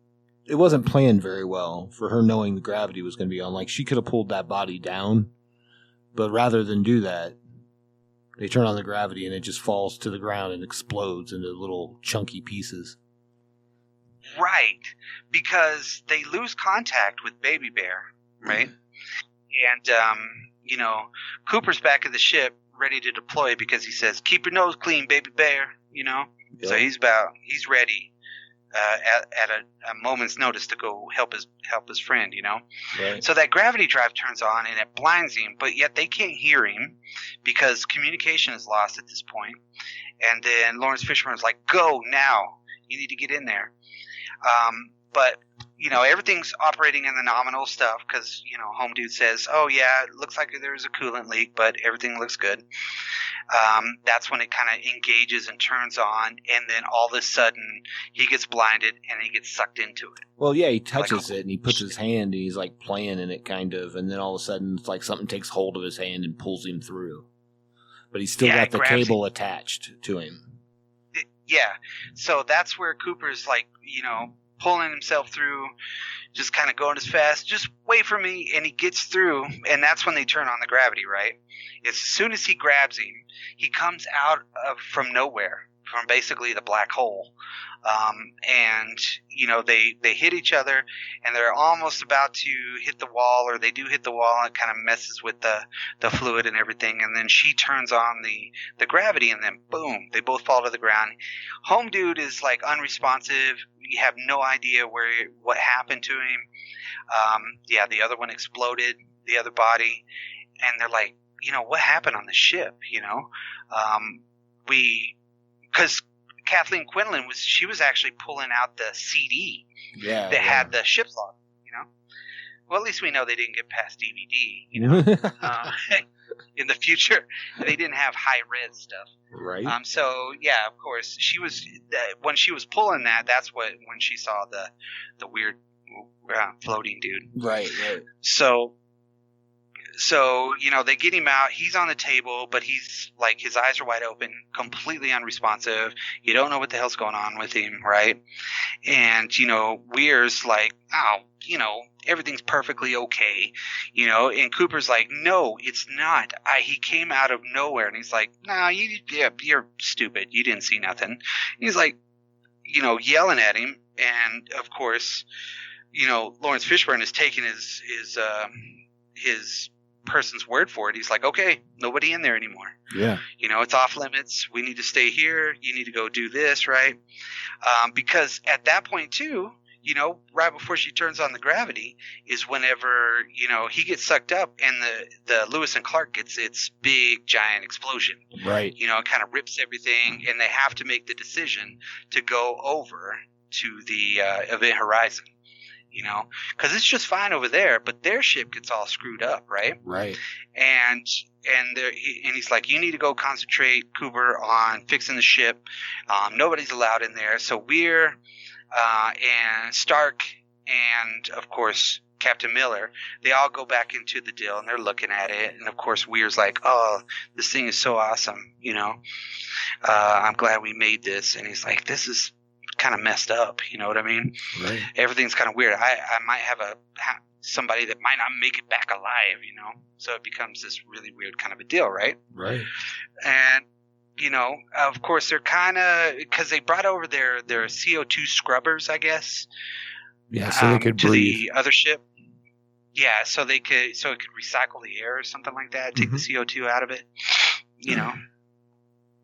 it wasn't planned very well for her knowing the gravity was going to be on. Like, she could have pulled that body down, but rather than do that, They turn on the gravity and it just falls to the ground and explodes into little chunky pieces. Right, because they lose contact with Baby Bear, right? And, Cooper's back at the ship ready to deploy because he says, keep your nose clean, Baby Bear, Yep. So he's ready at a moment's notice to go help his friend, Right. So that gravity drive turns on and it blinds him, but yet they can't hear him because communication is lost at this point. And then Lawrence Fishburne's like, go now. You need to get in there. But everything's operating in the nominal stuff because, Home Dude says, oh, yeah, it looks like there's a coolant leak, but everything looks good. That's when it kind of engages and turns on, and then all of a sudden he gets blinded and he gets sucked into it. Well, yeah, he touches it and he puts his hand and he's like playing in it kind of, and then all of a sudden it's like something takes hold of his hand and pulls him through. But he's still got the cable attached to him. Yeah, so that's where Cooper's like, pulling himself through, just kind of going as fast, just wait for me, and he gets through, and that's when they turn on the gravity, right? As soon as he grabs him, he comes out from nowhere, from basically the black hole, and they hit each other, and they're almost about to hit the wall, or they do hit the wall, and it kind of messes with the fluid and everything, and then she turns on the gravity, and then boom, they both fall to the ground. Home Dude is like unresponsive. You have no idea what happened to him. The other one exploded, the other body, and they're like, what happened on the ship? Because Kathleen Quinlan was actually pulling out the CD that had the ship's log. Well, at least we know they didn't get past DVD. In the future, they didn't have high res stuff. Right. So yeah, of course, she was when she was pulling that. That's when she saw the weird floating dude. Right. So they get him out. He's on the table, but he's like, his eyes are wide open, completely unresponsive. You don't know what the hell's going on with him, right? And Weir's like, oh, everything's perfectly okay, and Cooper's like, no, it's not. He came out of nowhere, and he's like, nah, you're stupid. You didn't see nothing. And he's like, yelling at him, and of course, Lawrence Fishburne is taking his person's word for it. He's like, okay, nobody in there anymore. Yeah. It's off limits. We need to stay here. You need to go do this, right? Because at that point too, right before she turns on the gravity is whenever, he gets sucked up and the Lewis and Clark gets its big giant explosion. Right. It kind of rips everything, and they have to make the decision to go over to the Event Horizon. Because it's just fine over there, but their ship gets all screwed up, right? Right. And he's like, you need to go concentrate, Cooper, on fixing the ship. Nobody's allowed in there. So Weir and Stark and, of course, Captain Miller, they all go back into the deal, and they're looking at it. And, of course, Weir's like, oh, this thing is so awesome, I'm glad we made this. And he's like, this is kind of messed up, you know what I mean? Right. Everything's kind of weird. I might have somebody that might not make it back alive, so it becomes this really weird kind of a deal, right? Right. And of course they're kind of, because they brought over their CO2 scrubbers, I guess, so they could to breathe. the other ship. Yeah, so it could recycle the air or something like that, take the CO2 out of it,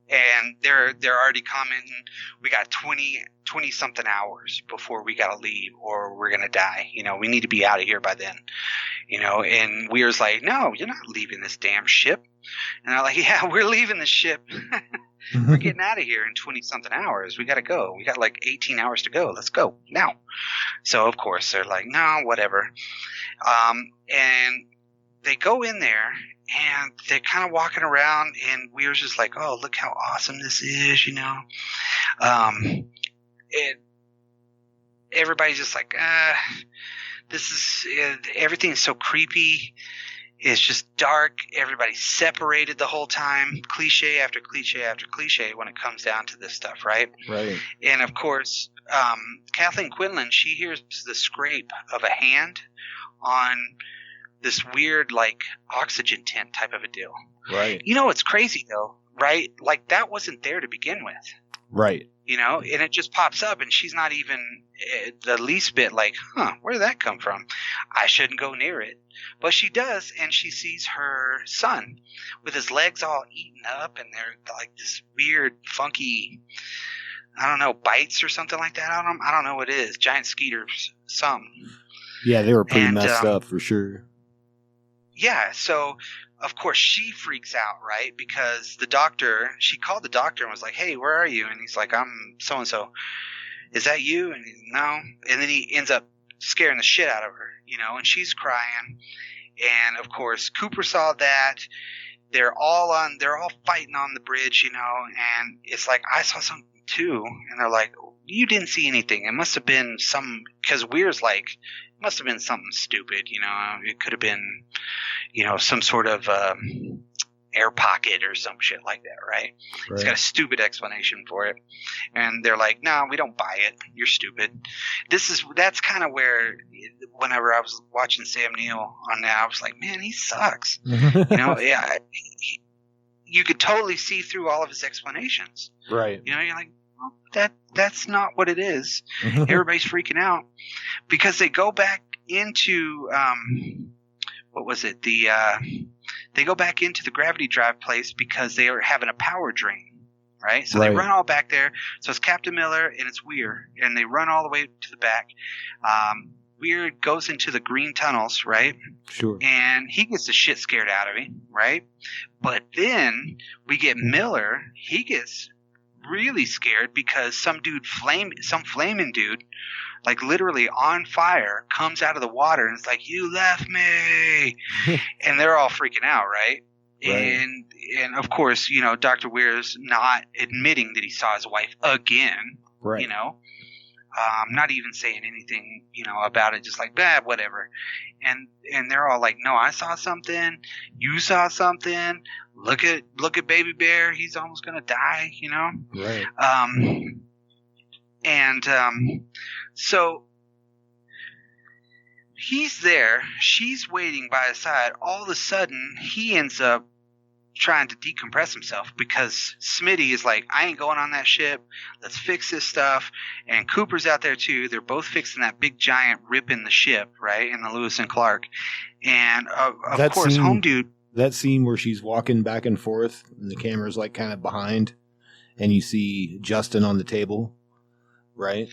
And they're already commenting, we got 20 something hours before we got to leave, or we're going to die. We need to be out of here by then. And Weir's like, no, you're not leaving this damn ship. And they're like, yeah, we're leaving the ship. We're getting out of here in 20 something hours. We got to go. We got like 18 hours to go. Let's go now. So of course they're like, no, whatever. And they go in there, and they're kind of walking around, and Weir's just like, oh, look how awesome this is, And everybody's just like, everything's so creepy. It's just dark. Everybody's separated the whole time. Cliche after cliche after cliche when it comes down to this stuff, right? Right. And of course, Kathleen Quinlan, she hears the scrape of a hand on this weird, like, oxygen tent type of a deal. Right. What's crazy, though? right? Like, that wasn't there to begin with. Right. You know, and it just pops up, and she's not even the least bit like, where did that come from? I shouldn't go near it. But she does, and she sees her son with his legs all eaten up, and they're like this weird, funky, I don't know, bites or something like that on them. I don't know what it is. Giant skeeters, something. Yeah, they were pretty messed up for sure. Yeah, so of course she freaks out, right? Because she called the doctor and was like, hey, where are you? And he's like, I'm so-and-so. Is that you? And he's, no. And then he ends up scaring the shit out of her, you know, and she's crying. And of course Cooper saw that. They're all fighting on the bridge, you know, and it's like, I saw something too. And they're like, you didn't see anything. It must have been because Weir's like, it must have been something stupid, you know. It could have been, you know, some sort of air pocket or some shit like that, right? It's got a stupid explanation for it. And they're like, no, we don't buy it. You're stupid. That's kind of where, whenever I was watching Sam Neill on that, I was like, man, he sucks. You know, yeah. You could totally see through all of his explanations. Right. You know, you're like, well, that's not what it is. Everybody's freaking out because they go back into what was it? They go back into the gravity drive place because they are having a power drain, right? So they run all back there. So it's Captain Miller and it's Weir, and they run all the way to the back. Weir goes into the green tunnels, right? Sure. And he gets the shit scared out of him, right? But then we get Miller. He gets really scared because some flaming dude, like literally on fire, comes out of the water and it's like, you left me. And they're all freaking out, right? And of course, you know, Dr. Weir's not admitting that he saw his wife again, you know, not even saying anything, you know, about it, just like, whatever. And they're all like, no, I saw something. You saw something. Look at Baby Bear. He's almost going to die, you know? Right. So he's there. She's waiting by his side. All of a sudden, he ends up trying to decompress himself because Smitty is like, I ain't going on that ship. Let's fix this stuff. And Cooper's out there too. They're both fixing that big giant rip in the ship, right? In the Lewis and Clark. And of course, Home Dude. That scene where she's walking back and forth and the camera's like kind of behind and you see Justin on the table, right?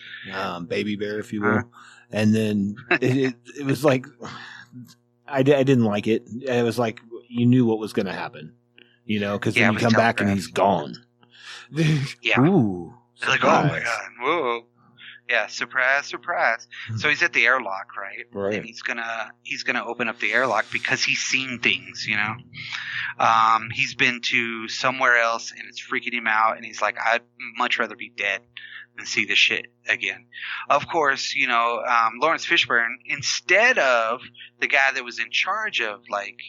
Baby Bear, if you will. And then it was like, I didn't like it. It was like, you knew what was going to happen, you know, because then you come back and he's gone. Yeah. Ooh. Like, oh my God. Whoa. Yeah, surprise. So he's at the airlock, right? Right. And he's gonna open up the airlock because he's seen things, you know. He's been to somewhere else and it's freaking him out, and he's like, I'd much rather be dead than see this shit again. Of course, you know, Lawrence Fishburne, instead of the guy that was in charge of like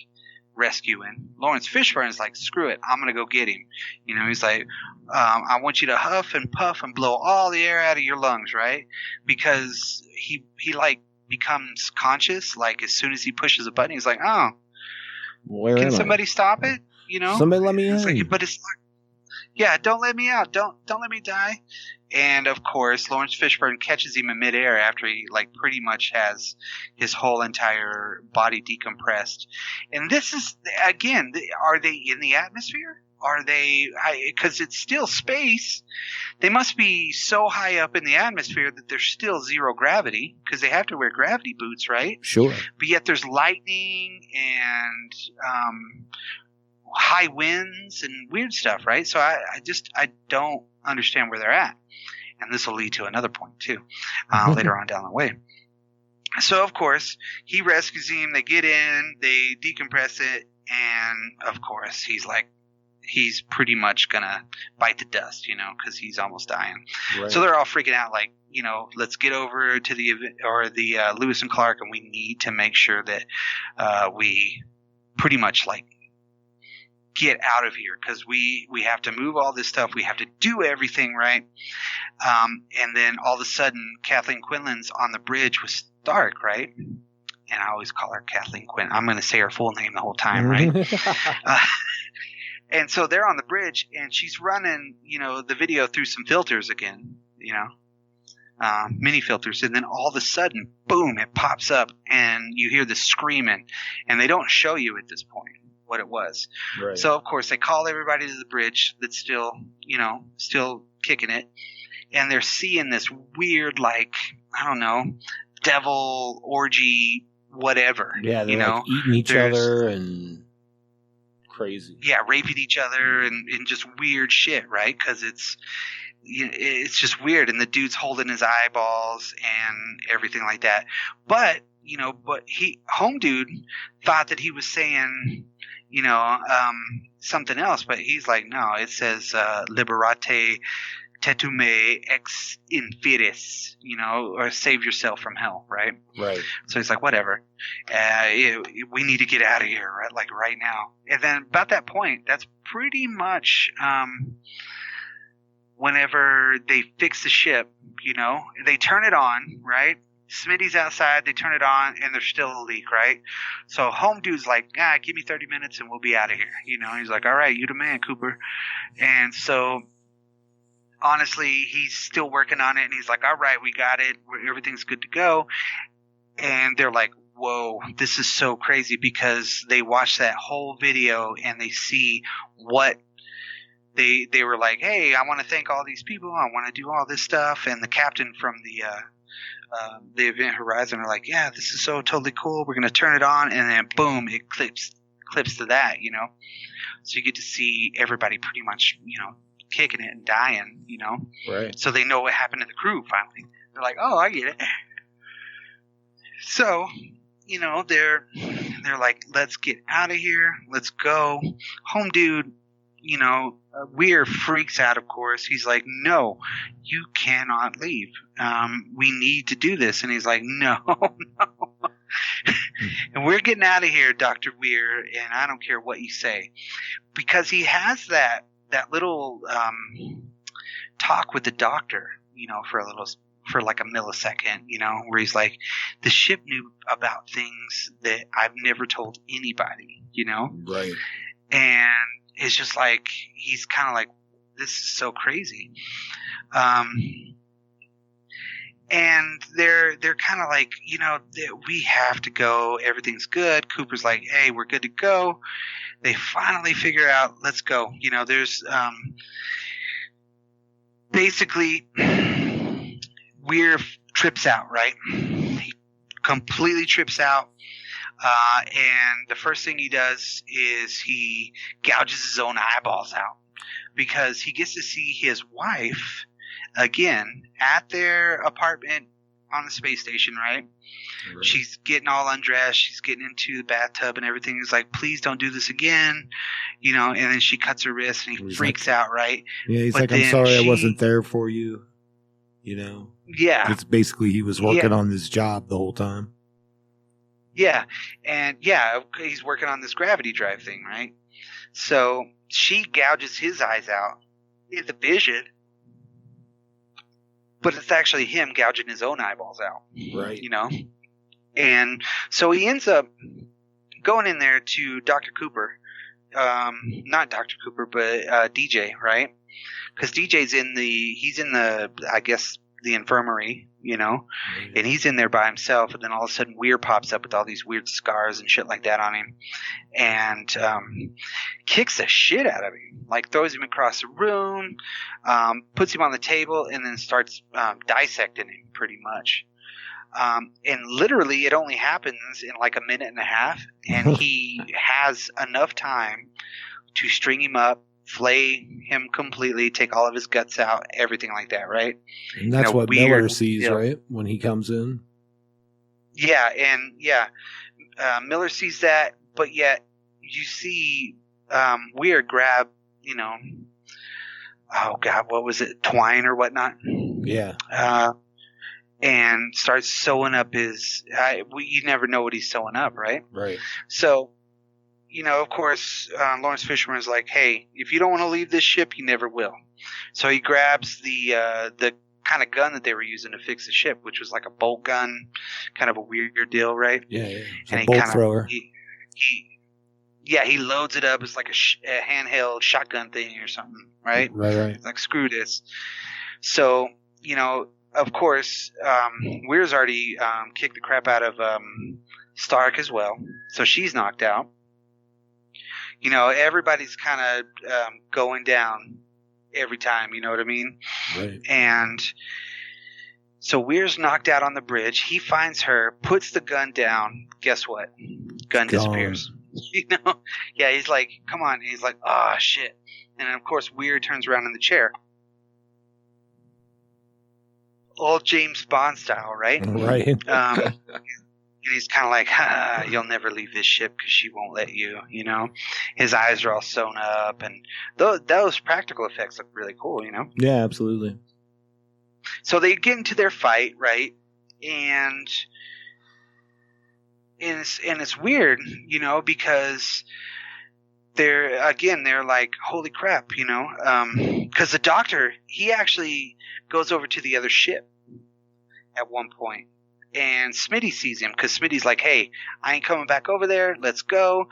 rescuing, Lawrence Fishburne is like, screw it, I'm gonna go get him. You know, he's like, I want you to huff and puff and blow all the air out of your lungs, right? Because he like becomes conscious, like as soon as he pushes a button, he's like, oh, can somebody stop it? You know, somebody let me in. Like, but it's like, yeah, don't let me out, don't let me die. And of course, Lawrence Fishburne catches him in midair after he like pretty much has his whole entire body decompressed. And this is, again, are they in the atmosphere? Are they, because it's still space, they must be so high up in the atmosphere that there's still zero gravity because they have to wear gravity boots, right? Sure. But yet there's lightning and high winds and weird stuff, right? So I don't understand where they're at. And this will lead to another point too, later on down the way. So of course he rescues him. They get in, they decompress it, and of course he's pretty much gonna bite the dust, you know, because he's almost dying. Right. So they're all freaking out, like, you know, let's get over to the Lewis and Clark, and we need to make sure that we pretty much like get out of here because we have to move all this stuff. We have to do everything right. And then all of a sudden, Kathleen Quinlan's on the bridge with Stark, right? And I always call her Kathleen Quinlan. I'm going to say her full name the whole time, right? And so they're on the bridge, and she's running, the video through some filters again, mini filters. And then all of a sudden, boom, it pops up, and you hear the screaming. And they don't show you at this point what it was. Right. So, of course, they call everybody to the bridge that's still kicking it. And they're seeing this weird, like, I don't know, devil orgy, whatever. Yeah, they're like eating each other and crazy. Yeah, raping each other and just weird shit, right? Because it's just weird. And the dude's holding his eyeballs and everything like that. But home dude thought that he was saying, something else. But he's like, no, it says liberate tetume ex inferis, or save yourself from hell, right? Right. So he's like, whatever. We need to get out of here, right? Like right now. And then about that point, that's pretty much whenever they fix the ship, they turn it on, right? Smitty's outside, they turn it on, and there's still a leak, right? So home dude's like, give me 30 minutes and we'll be out of here. He's like, all right, you the man, Cooper. And so honestly, he's still working on it, and he's like, all right, we got it. Everything's good to go. And they're like, whoa, this is so crazy, because they watch that whole video and they see what they were like, hey, I want to thank all these people. I want to do all this stuff. And the captain from the Event Horizon are like, yeah, this is so totally cool. We're going to turn it on. And then boom, it clips to that, So you get to see everybody pretty much, kicking it and dying, Right. So they know what happened to the crew finally. They're like, oh, I get it. So, they're like, let's get out of here. Let's go. Home dude, Weir freaks out, of course. He's like, no, you cannot leave. We need to do this. And he's like, no. And we're getting out of here, Dr. Weir, and I don't care what you say. Because he has that little talk with the doctor, for like a millisecond, where he's like, the ship knew about things that I've never told anybody, Right. And it's just like, he's kind of like, this is so crazy. And they're kind of like, we have to go. Everything's good. Cooper's like, hey, we're good to go. They finally figure out, let's go. There's basically Weir trips out, right? He completely trips out. And the first thing he does is he gouges his own eyeballs out, because he gets to see his wife again at their apartment on the space station, right? She's getting all undressed. She's getting into the bathtub and everything. He's like, please don't do this again. And then she cuts her wrist and he freaks out, right? Yeah, he's like, I'm sorry I wasn't there for you. Yeah. It's basically he was working on this job the whole time. Yeah. And he's working on this gravity drive thing, right? So she gouges his eyes out in the vision, but it's actually him gouging his own eyeballs out. Right. And so he ends up going in there to Dr. Cooper. Not Dr. Cooper, but DJ, right? Because DJ's in the, I guess, the infirmary, and he's in there by himself. And then all of a sudden Weir pops up with all these weird scars and shit like that on him, and kicks the shit out of him, like throws him across the room, puts him on the table, and then starts dissecting him pretty much. And literally it only happens in like a minute and a half, and he has enough time to string him up, flay him completely, take all of his guts out, everything like that, right? And that's what Miller sees, right? When he comes in. Yeah, and Miller sees that, but yet you see Weir grab, oh God, what was it? Twine or whatnot? Yeah. And starts sewing up his, you never know what he's sewing up, right? Right. So, of course, Lawrence Fishburne is like, hey, if you don't want to leave this ship, you never will. So he grabs the kind of gun that they were using to fix the ship, which was like a bolt gun, kind of a weird deal, right? Yeah. It's and a bolt thrower. Yeah, he loads it up. It's like a handheld shotgun thing or something, right? Right. Like, screw this. So, of course, Weir's already kicked the crap out of Stark as well. So she's knocked out. Everybody's kind of going down every time, you know what I mean? Right. And so Weir's knocked out on the bridge. He finds her, puts the gun down. Guess what? Gun disappears. Yeah, he's like, come on. And he's like, oh, shit. And then, of course, Weir turns around in the chair. All James Bond style, right? Right. And he's kind of like, you'll never leave this ship because she won't let you, His eyes are all sewn up, and those practical effects look really cool, Yeah, absolutely. So they get into their fight, right? And it's weird, because they're like, holy crap, because the Doctor, he actually goes over to the other ship at one point. And Smitty sees him because Smitty's like, hey, I ain't coming back over there. Let's go.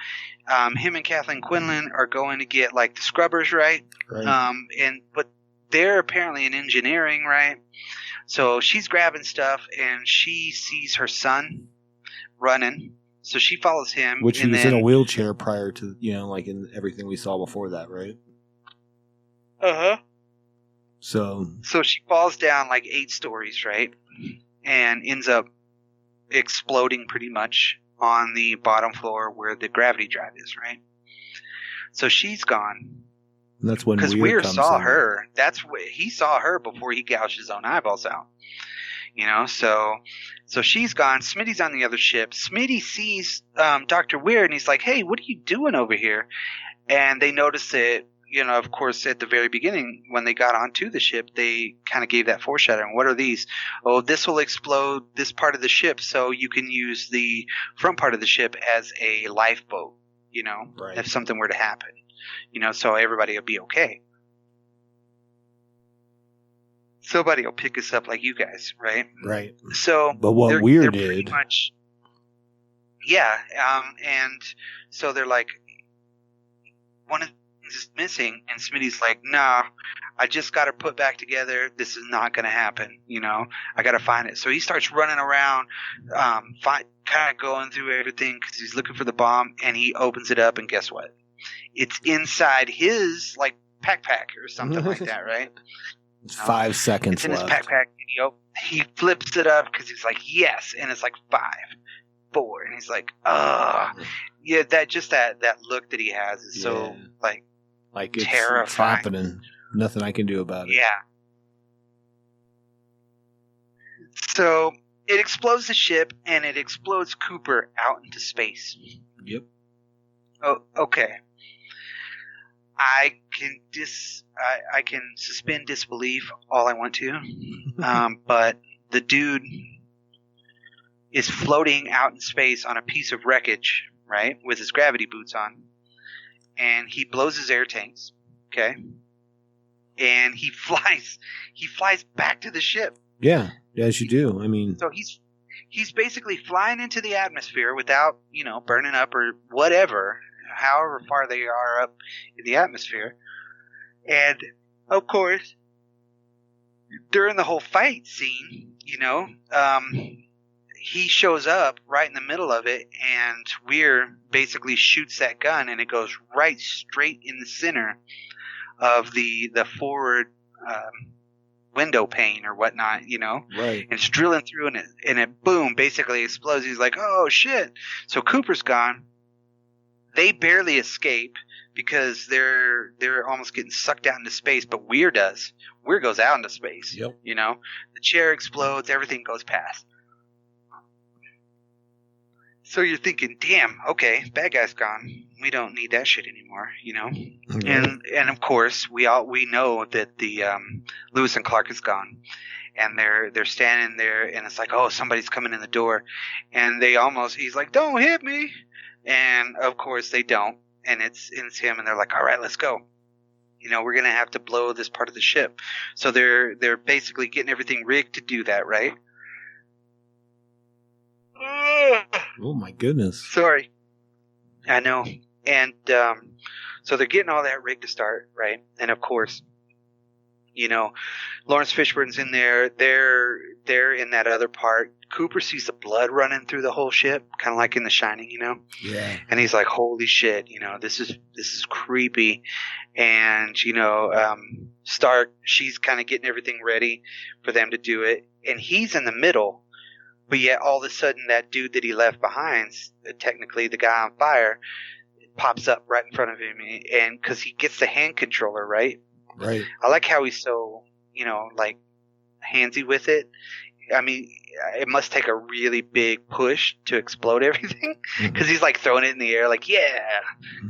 Him and Kathleen Quinlan are going to get like the scrubbers, right? But they're apparently in engineering, right? So she's grabbing stuff and she sees her son running. So she follows him. Which he was in a wheelchair prior to, like in everything we saw before that, right? Uh-huh. So she falls down like 8 stories, right? And ends up exploding pretty much on the bottom floor where the gravity drive is, right? So she's gone. And that's when Weir saw her. That's what he saw her before he gouged his own eyeballs out. So she's gone. Smitty's on the other ship. Smitty sees Dr. Weir and he's like, hey, what are you doing over here? And they notice that, of course, at the very beginning, when they got onto the ship, they kind of gave that foreshadowing. What are these? Oh, this will explode this part of the ship, so you can use the front part of the ship as a lifeboat, right. If something were to happen, so everybody will be okay. Somebody will pick us up like you guys, right? Right. So, but what Weir did. Yeah, and so they're like, one of is missing, and Smitty's like, nah, I just got her put back together. This is not going to happen, I got to find it. So he starts running around, kind of going through everything because he's looking for the bomb, and he opens it up, and guess what? It's inside his like backpack or something like that, right? It's 5 seconds it's in left. His backpack. He flips it up because he's like, yes, and it's like 5, 4, and he's like, yeah, that look that he has is so like terrifying. It's happening. Nothing I can do about it. Yeah. So it explodes the ship and it explodes Cooper out into space. Yep. Oh, okay. I can suspend disbelief all I want to, but the dude is floating out in space on a piece of wreckage, right, with his gravity boots on. And he blows his air tanks, okay? And he flies back to the ship. Yeah, as you do. I mean, so he's basically flying into the atmosphere without, burning up or whatever, however far they are up in the atmosphere. And of course, during the whole fight scene, he shows up right in the middle of it, and Weir basically shoots that gun, and it goes right straight in the center of the forward window pane or whatnot, Right. And it's drilling through, and it boom, basically explodes. He's like, oh shit! So Cooper's gone. They barely escape because they're almost getting sucked out into space, but Weir does. Weir goes out into space. Yep. The chair explodes, everything goes past. So you're thinking, damn, okay, bad guy's gone. We don't need that shit anymore, Mm-hmm. And of course we know that the Lewis and Clark is gone, and they're standing there, and it's like, oh, somebody's coming in the door, and he's like, don't hit me, and of course they don't, and it's him, and they're like, all right, let's go. We're gonna have to blow this part of the ship. So they're basically getting everything rigged to do that, right? Oh my goodness. Sorry. I know. And so they're getting all that rig to start, right? And of course, you know, Lawrence Fishburne's in there. They're in that other part. Cooper sees the blood running through the whole ship, kind of like in The Shining, you know? Yeah. And he's like, holy shit, you know, this is creepy. And, you know, Stark, she's kind of getting everything ready for them to do it. And he's in the middle. But yet all of a sudden that dude that he left behind, technically the guy on fire, pops up right in front of him. And because he gets the hand controller, right? Right. I like how he's so, you know, like handsy with it. I mean, it must take a really big push to explode everything because he's like throwing it in the air like, yeah,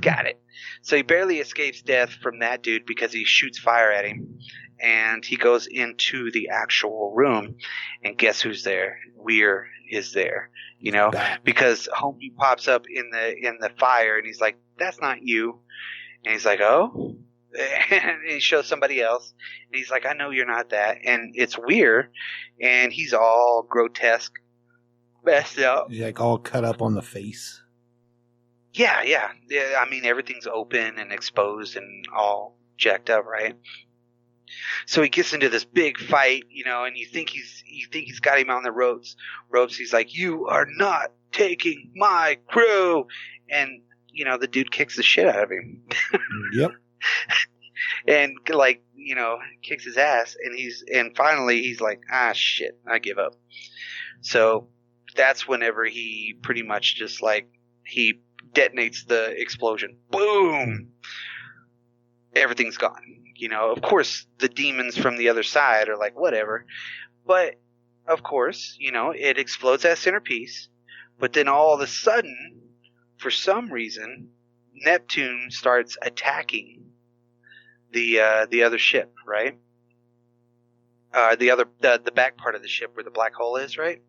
got it. So he barely escapes death from that dude because he shoots fire at him. And he goes into the actual room, and guess who's there? Weir is there, you know, because Homie pops up in the fire, and he's like, "That's not you," and he's like, "Oh," and he shows somebody else, and he's like, "I know you're not that," and it's Weir, and he's all grotesque, messed up, He's like all cut up on the face. Yeah. I mean, everything's open and exposed and all jacked up, right? So he gets into this big fight, you know, and you think he's got him on the ropes. He's like, "You are not taking my crew," and you know the dude kicks the shit out of him. Yep. And like, you know, kicks his ass, and finally he's like, "Ah, shit, I give up." So that's whenever he pretty much just like he detonates the explosion. Boom. Everything's gone. You know, of course, the demons from the other side are like, whatever. But, of course, you know, it explodes that centerpiece. But then all of a sudden, for some reason, Neptune starts attacking the other ship, right? The back part of the ship where the black hole is, right?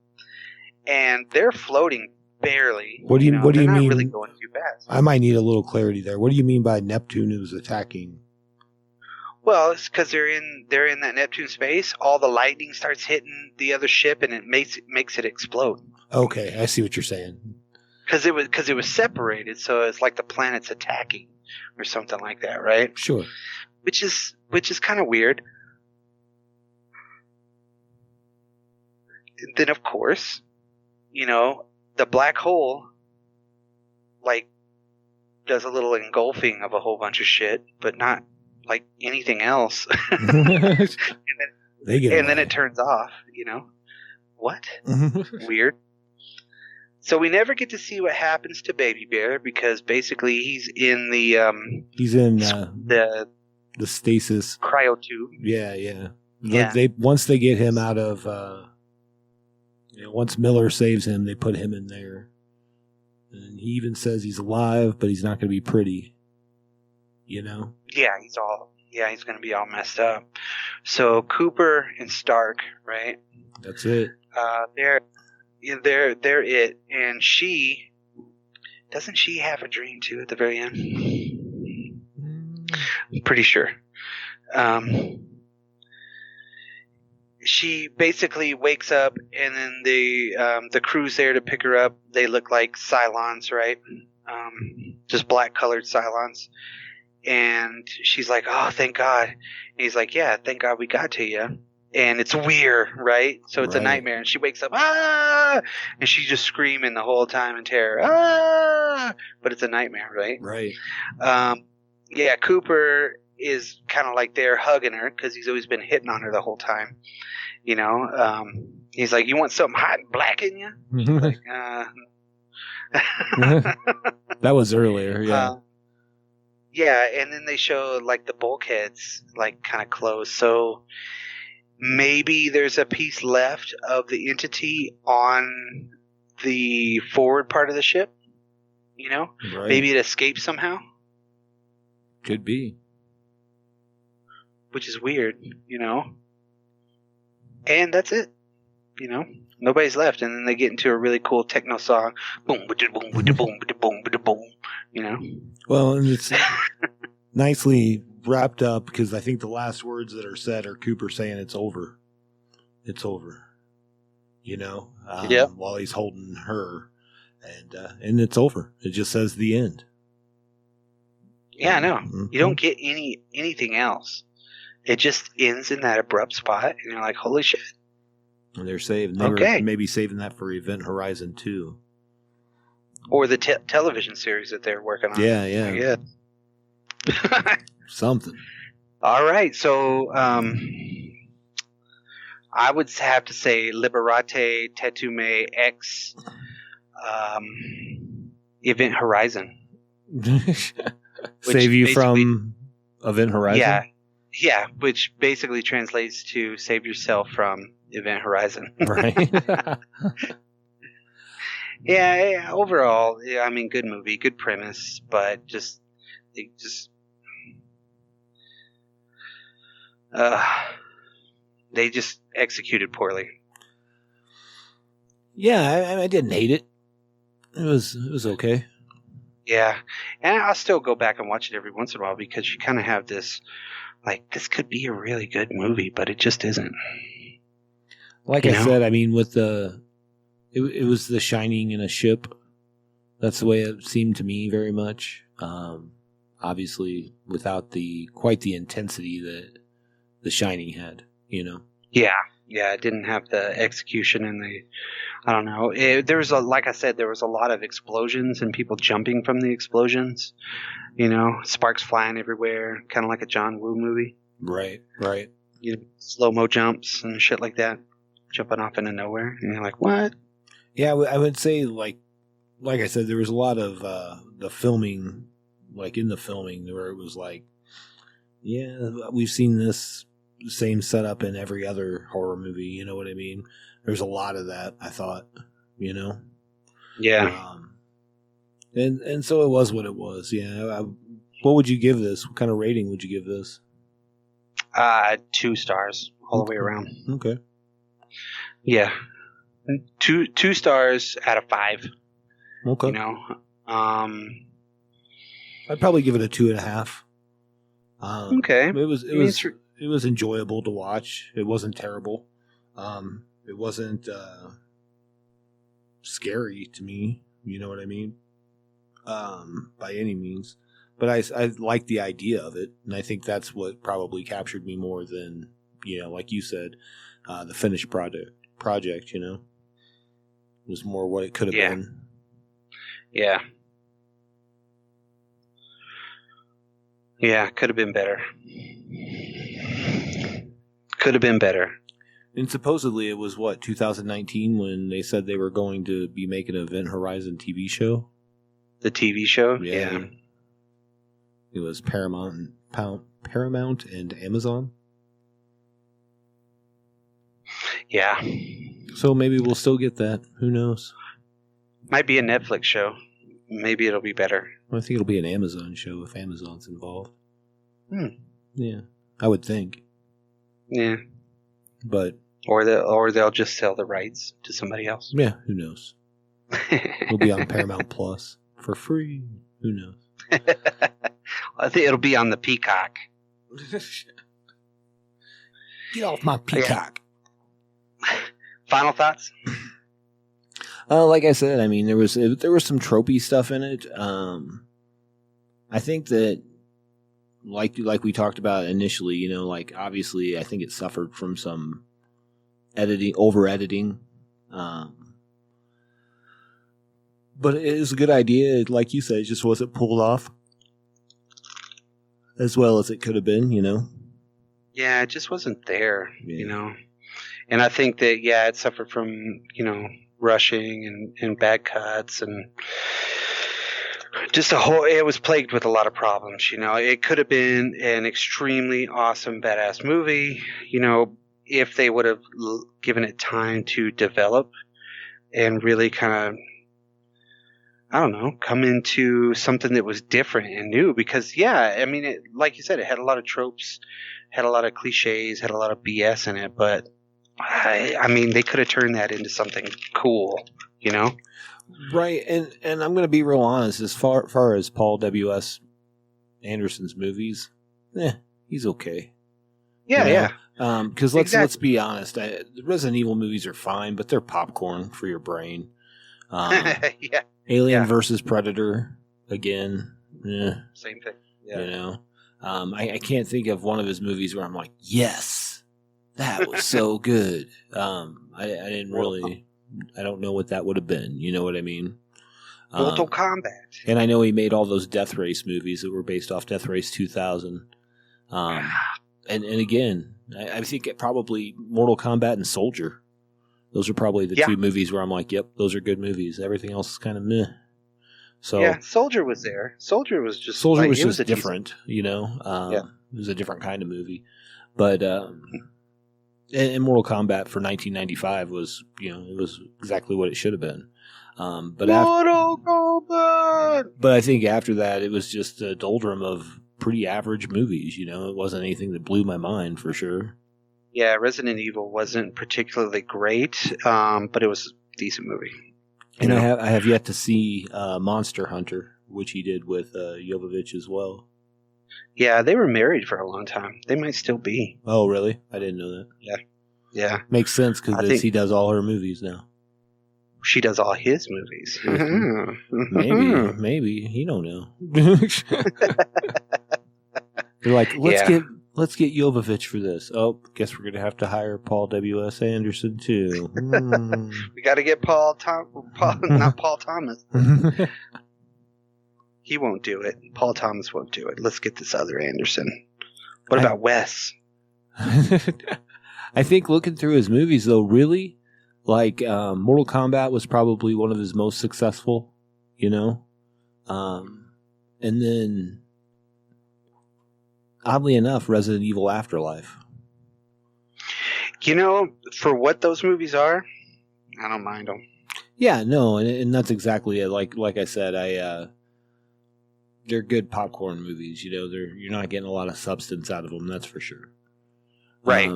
And they're floating barely. What do you mean? mean? Not really going too fast. I might need a little clarity there. What do you mean by Neptune is attacking? Well, it's because they're in that Neptune space. All the lightning starts hitting the other ship, and it makes it explode. Okay, I see what you're saying. Because it was separated, so it's like the planet's attacking or something like that, right? Sure. Which is kind of weird. And then, of course, you know, the black hole like does a little engulfing of a whole bunch of shit, but not like anything else. and then it turns off, you know. What? Weird. So we never get to see what happens to Baby Bear because basically he's in the stasis cryo tube. Yeah. Once they get him out of once Miller saves him, they put him in there. And he even says he's alive, but he's not going to be pretty. You know? Yeah, he's going to be all messed up. So Cooper and Stark, right? That's it. They're it. And doesn't she have a dream too at the very end? I'm pretty sure. She basically wakes up, and then the crew's there to pick her up. They look like Cylons, right? Just black colored Cylons. And she's like, "Oh, thank God." And he's like, "Yeah, thank God we got to you." And it's weird, right? So it's a nightmare. And she wakes up, "Ah!" And she's just screaming the whole time in terror, "Ah!" But it's a nightmare, right? Right. Yeah, Cooper is kind of like there hugging her because he's always been hitting on her the whole time. You know, he's like, "You want something hot and black in you?" Like, that was earlier, yeah. Yeah, and then they show like the bulkheads like kind of closed. So maybe there's a piece left of the entity on the forward part of the ship. You know, maybe it escaped somehow. Could be. Which is weird, you know. And that's it. You know, nobody's left, and then they get into a really cool techno song. Boom, boom, boom, boom, boom, boom, boom. You know. Well, and it's nicely wrapped up because I think the last words that are said are Cooper saying it's over. It's over. You know, while he's holding her, and it's over. It just says the end. Yeah, I know. You don't get anything else. It just ends in that abrupt spot, and you're like, holy shit. And they were maybe saving that for Event Horizon 2. Or the television series that they're working on. Yeah. Something. All right, so I would have to say Liberate Tetume X Event Horizon. Save you from Event Horizon? Yeah, which basically translates to save yourself from Event Horizon. Right. Yeah, overall, I mean, good movie, good premise, but they just executed poorly. Yeah, I didn't hate it. It was okay. Yeah, and I'll still go back and watch it every once in a while because you kind of have this, like, this could be a really good movie, but it just isn't. Like I said, I mean, with it was The Shining in a ship. That's the way it seemed to me very much. Obviously, without quite the intensity that The Shining had, you know. Yeah, it didn't have the execution and I don't know. There was like I said, there was a lot of explosions and people jumping from the explosions. You know, sparks flying everywhere, kind of like a John Woo movie. Right. You know, slow-mo jumps and shit like that, jumping off into nowhere, and you're like, what? Yeah, I would say like I said, there was a lot of the filming, like in the filming, where it was like, yeah, we've seen this same setup in every other horror movie. You know what I mean? There's a lot of that, I thought, you know? Yeah. And so it was what it was. Yeah. What would you give this? What kind of rating would you give this? 2 stars all the way around. Okay. Yeah. 2 stars out of 5. Okay. You know? I'd probably give it a 2.5. Okay. It was enjoyable to watch. It wasn't terrible. It wasn't scary to me. You know what I mean? By any means. But I like the idea of it, and I think that's what probably captured me more than, you know, like you said, the finished project, you know? It was more what it could have been. Yeah. Yeah, could have been better. Could have been better. And supposedly it was, 2019 when they said they were going to be making an Event Horizon TV show? The TV show? Yeah. It was Paramount and Amazon. Yeah. So maybe we'll still get that. Who knows? Might be a Netflix show. Maybe it'll be better. I think it'll be an Amazon show if Amazon's involved. Yeah, I would think. Yeah. But or they'll just sell the rights to somebody else. Yeah, who knows? It'll be on Paramount Plus for free. Who knows? I think it'll be on the Peacock. Get off my Peacock. Yeah. Final thoughts? Like I said, I mean, there was some tropey stuff in it. I think that, like we talked about initially, you know, like obviously, I think it suffered from some over editing. But it is a good idea, like you said, it just wasn't pulled off as well as it could have been, you know. Yeah, it just wasn't there, you know. And I think that it suffered from, you know, rushing and bad cuts and just it was plagued with a lot of problems, you know. It could have been an extremely awesome, badass movie, you know, if they would have given it time to develop and really kind of, I don't know, come into something that was different and new. Because, I mean, like you said, it had a lot of tropes, had a lot of cliches, had a lot of BS in it, but I mean, they could have turned that into something cool, you know? Right, and I'm going to be real honest, as far as Paul W.S. Anderson's movies, he's okay. Yeah. Because let's be honest, the Resident Evil movies are fine, but they're popcorn for your brain. Yeah. Alien versus Predator, again. Same thing. Yeah. You know, I can't think of one of his movies where I'm like, yes, that was so good. I didn't really, I don't know what that would have been. You know what I mean? Mortal Kombat. And I know he made all those Death Race movies that were based off Death Race 2000. And again, I think probably Mortal Kombat and Soldier. Those are probably the two movies where I'm like, yep, those are good movies. Everything else is kind of meh. So yeah, Soldier was there. Soldier was just different, you know. It was a different kind of movie. But and Mortal Kombat for 1995 was, you know, it was exactly what it should have been. But Mortal Kombat! But I think after that, it was just a doldrum of pretty average movies. You know, it wasn't anything that blew my mind for sure. Yeah, Resident Evil wasn't particularly great, but it was a decent movie. And I have yet to see Monster Hunter, which he did with Jovovich as well. Yeah, they were married for a long time. They might still be. Oh, really? I didn't know that. Yeah. Makes sense because he does all her movies now. She does all his movies. Maybe. You don't know. They're like, let's get Jovovich for this. Oh, guess we're going to hire Paul W.S. Anderson too. We got to get not Paul Thomas. He won't do it. Paul Thomas won't do it. Let's get this other Anderson. What about Wes? I think looking through his movies, though, really, like Mortal Kombat was probably one of his most successful, you know? And then, oddly enough, Resident Evil Afterlife. You know, for what those movies are, I don't mind them. Yeah, no, and that's exactly it. Like I said, they're good popcorn movies. You know, you're not getting a lot of substance out of them. That's for sure. Right.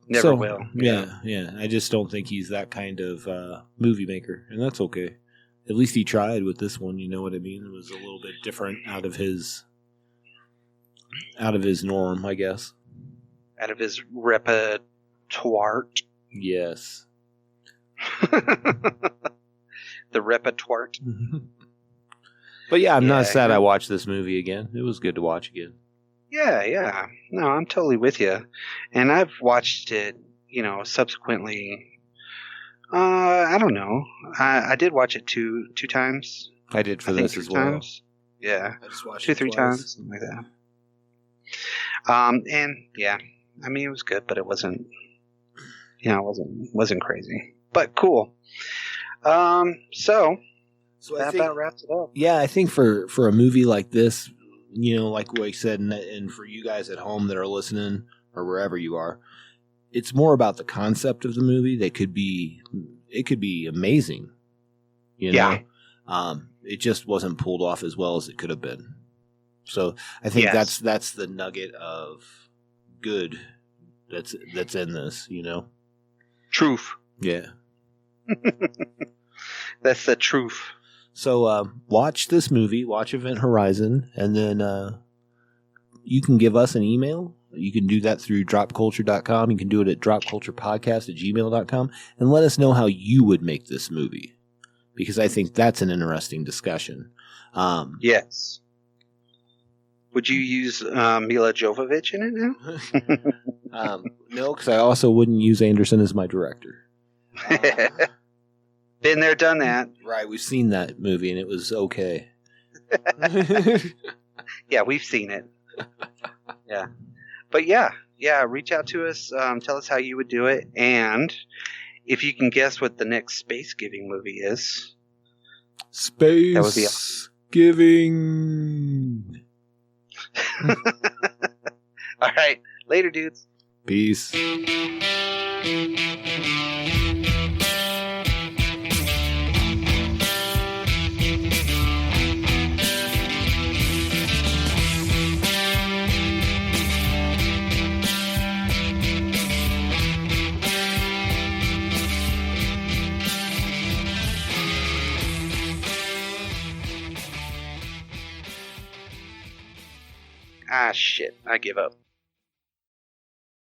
Never will. Yeah. I just don't think he's that kind of movie maker, and that's okay. At least he tried with this one. You know what I mean? It was a little bit different out of his norm, I guess. Out of his repertoire. Yes. The repertoire. But yeah, I'm not sad I watched this movie again. It was good to watch again. Yeah. No, I'm totally with you. And I've watched it, you know, subsequently. I don't know. I did watch it two times. I did for this as well. Times. Yeah. I just watched 2-3 times, something like that. And yeah, I mean, it was good, but it wasn't, you know, it wasn't crazy, but cool. So that about wraps it up. Yeah, I think for a movie like this, you know, like what I said, and for you guys at home that are listening or wherever you are, it's more about the concept of the movie. It could be amazing, you know. Yeah. It just wasn't pulled off as well as it could have been. So I think that's the nugget of good that's in this, you know. Truth. Yeah. That's the truth. So watch this movie, watch Event Horizon, and then you can give us an email. You can do that through dropculture.com. You can do it at dropculturepodcast@gmail.com, and let us know how you would make this movie, because I think that's an interesting discussion. Yes. Would you use Mila Jovovich in it now? No, because I also wouldn't use Anderson as my director. Been there, done that. Right, we've seen that movie, and it was okay. Yeah, we've seen it. Yeah. But yeah, reach out to us. Tell us how you would do it. And if you can guess what the next Spacegiving movie is. Spacegiving. All right. Later, dudes. Peace. Ah, shit. I give up.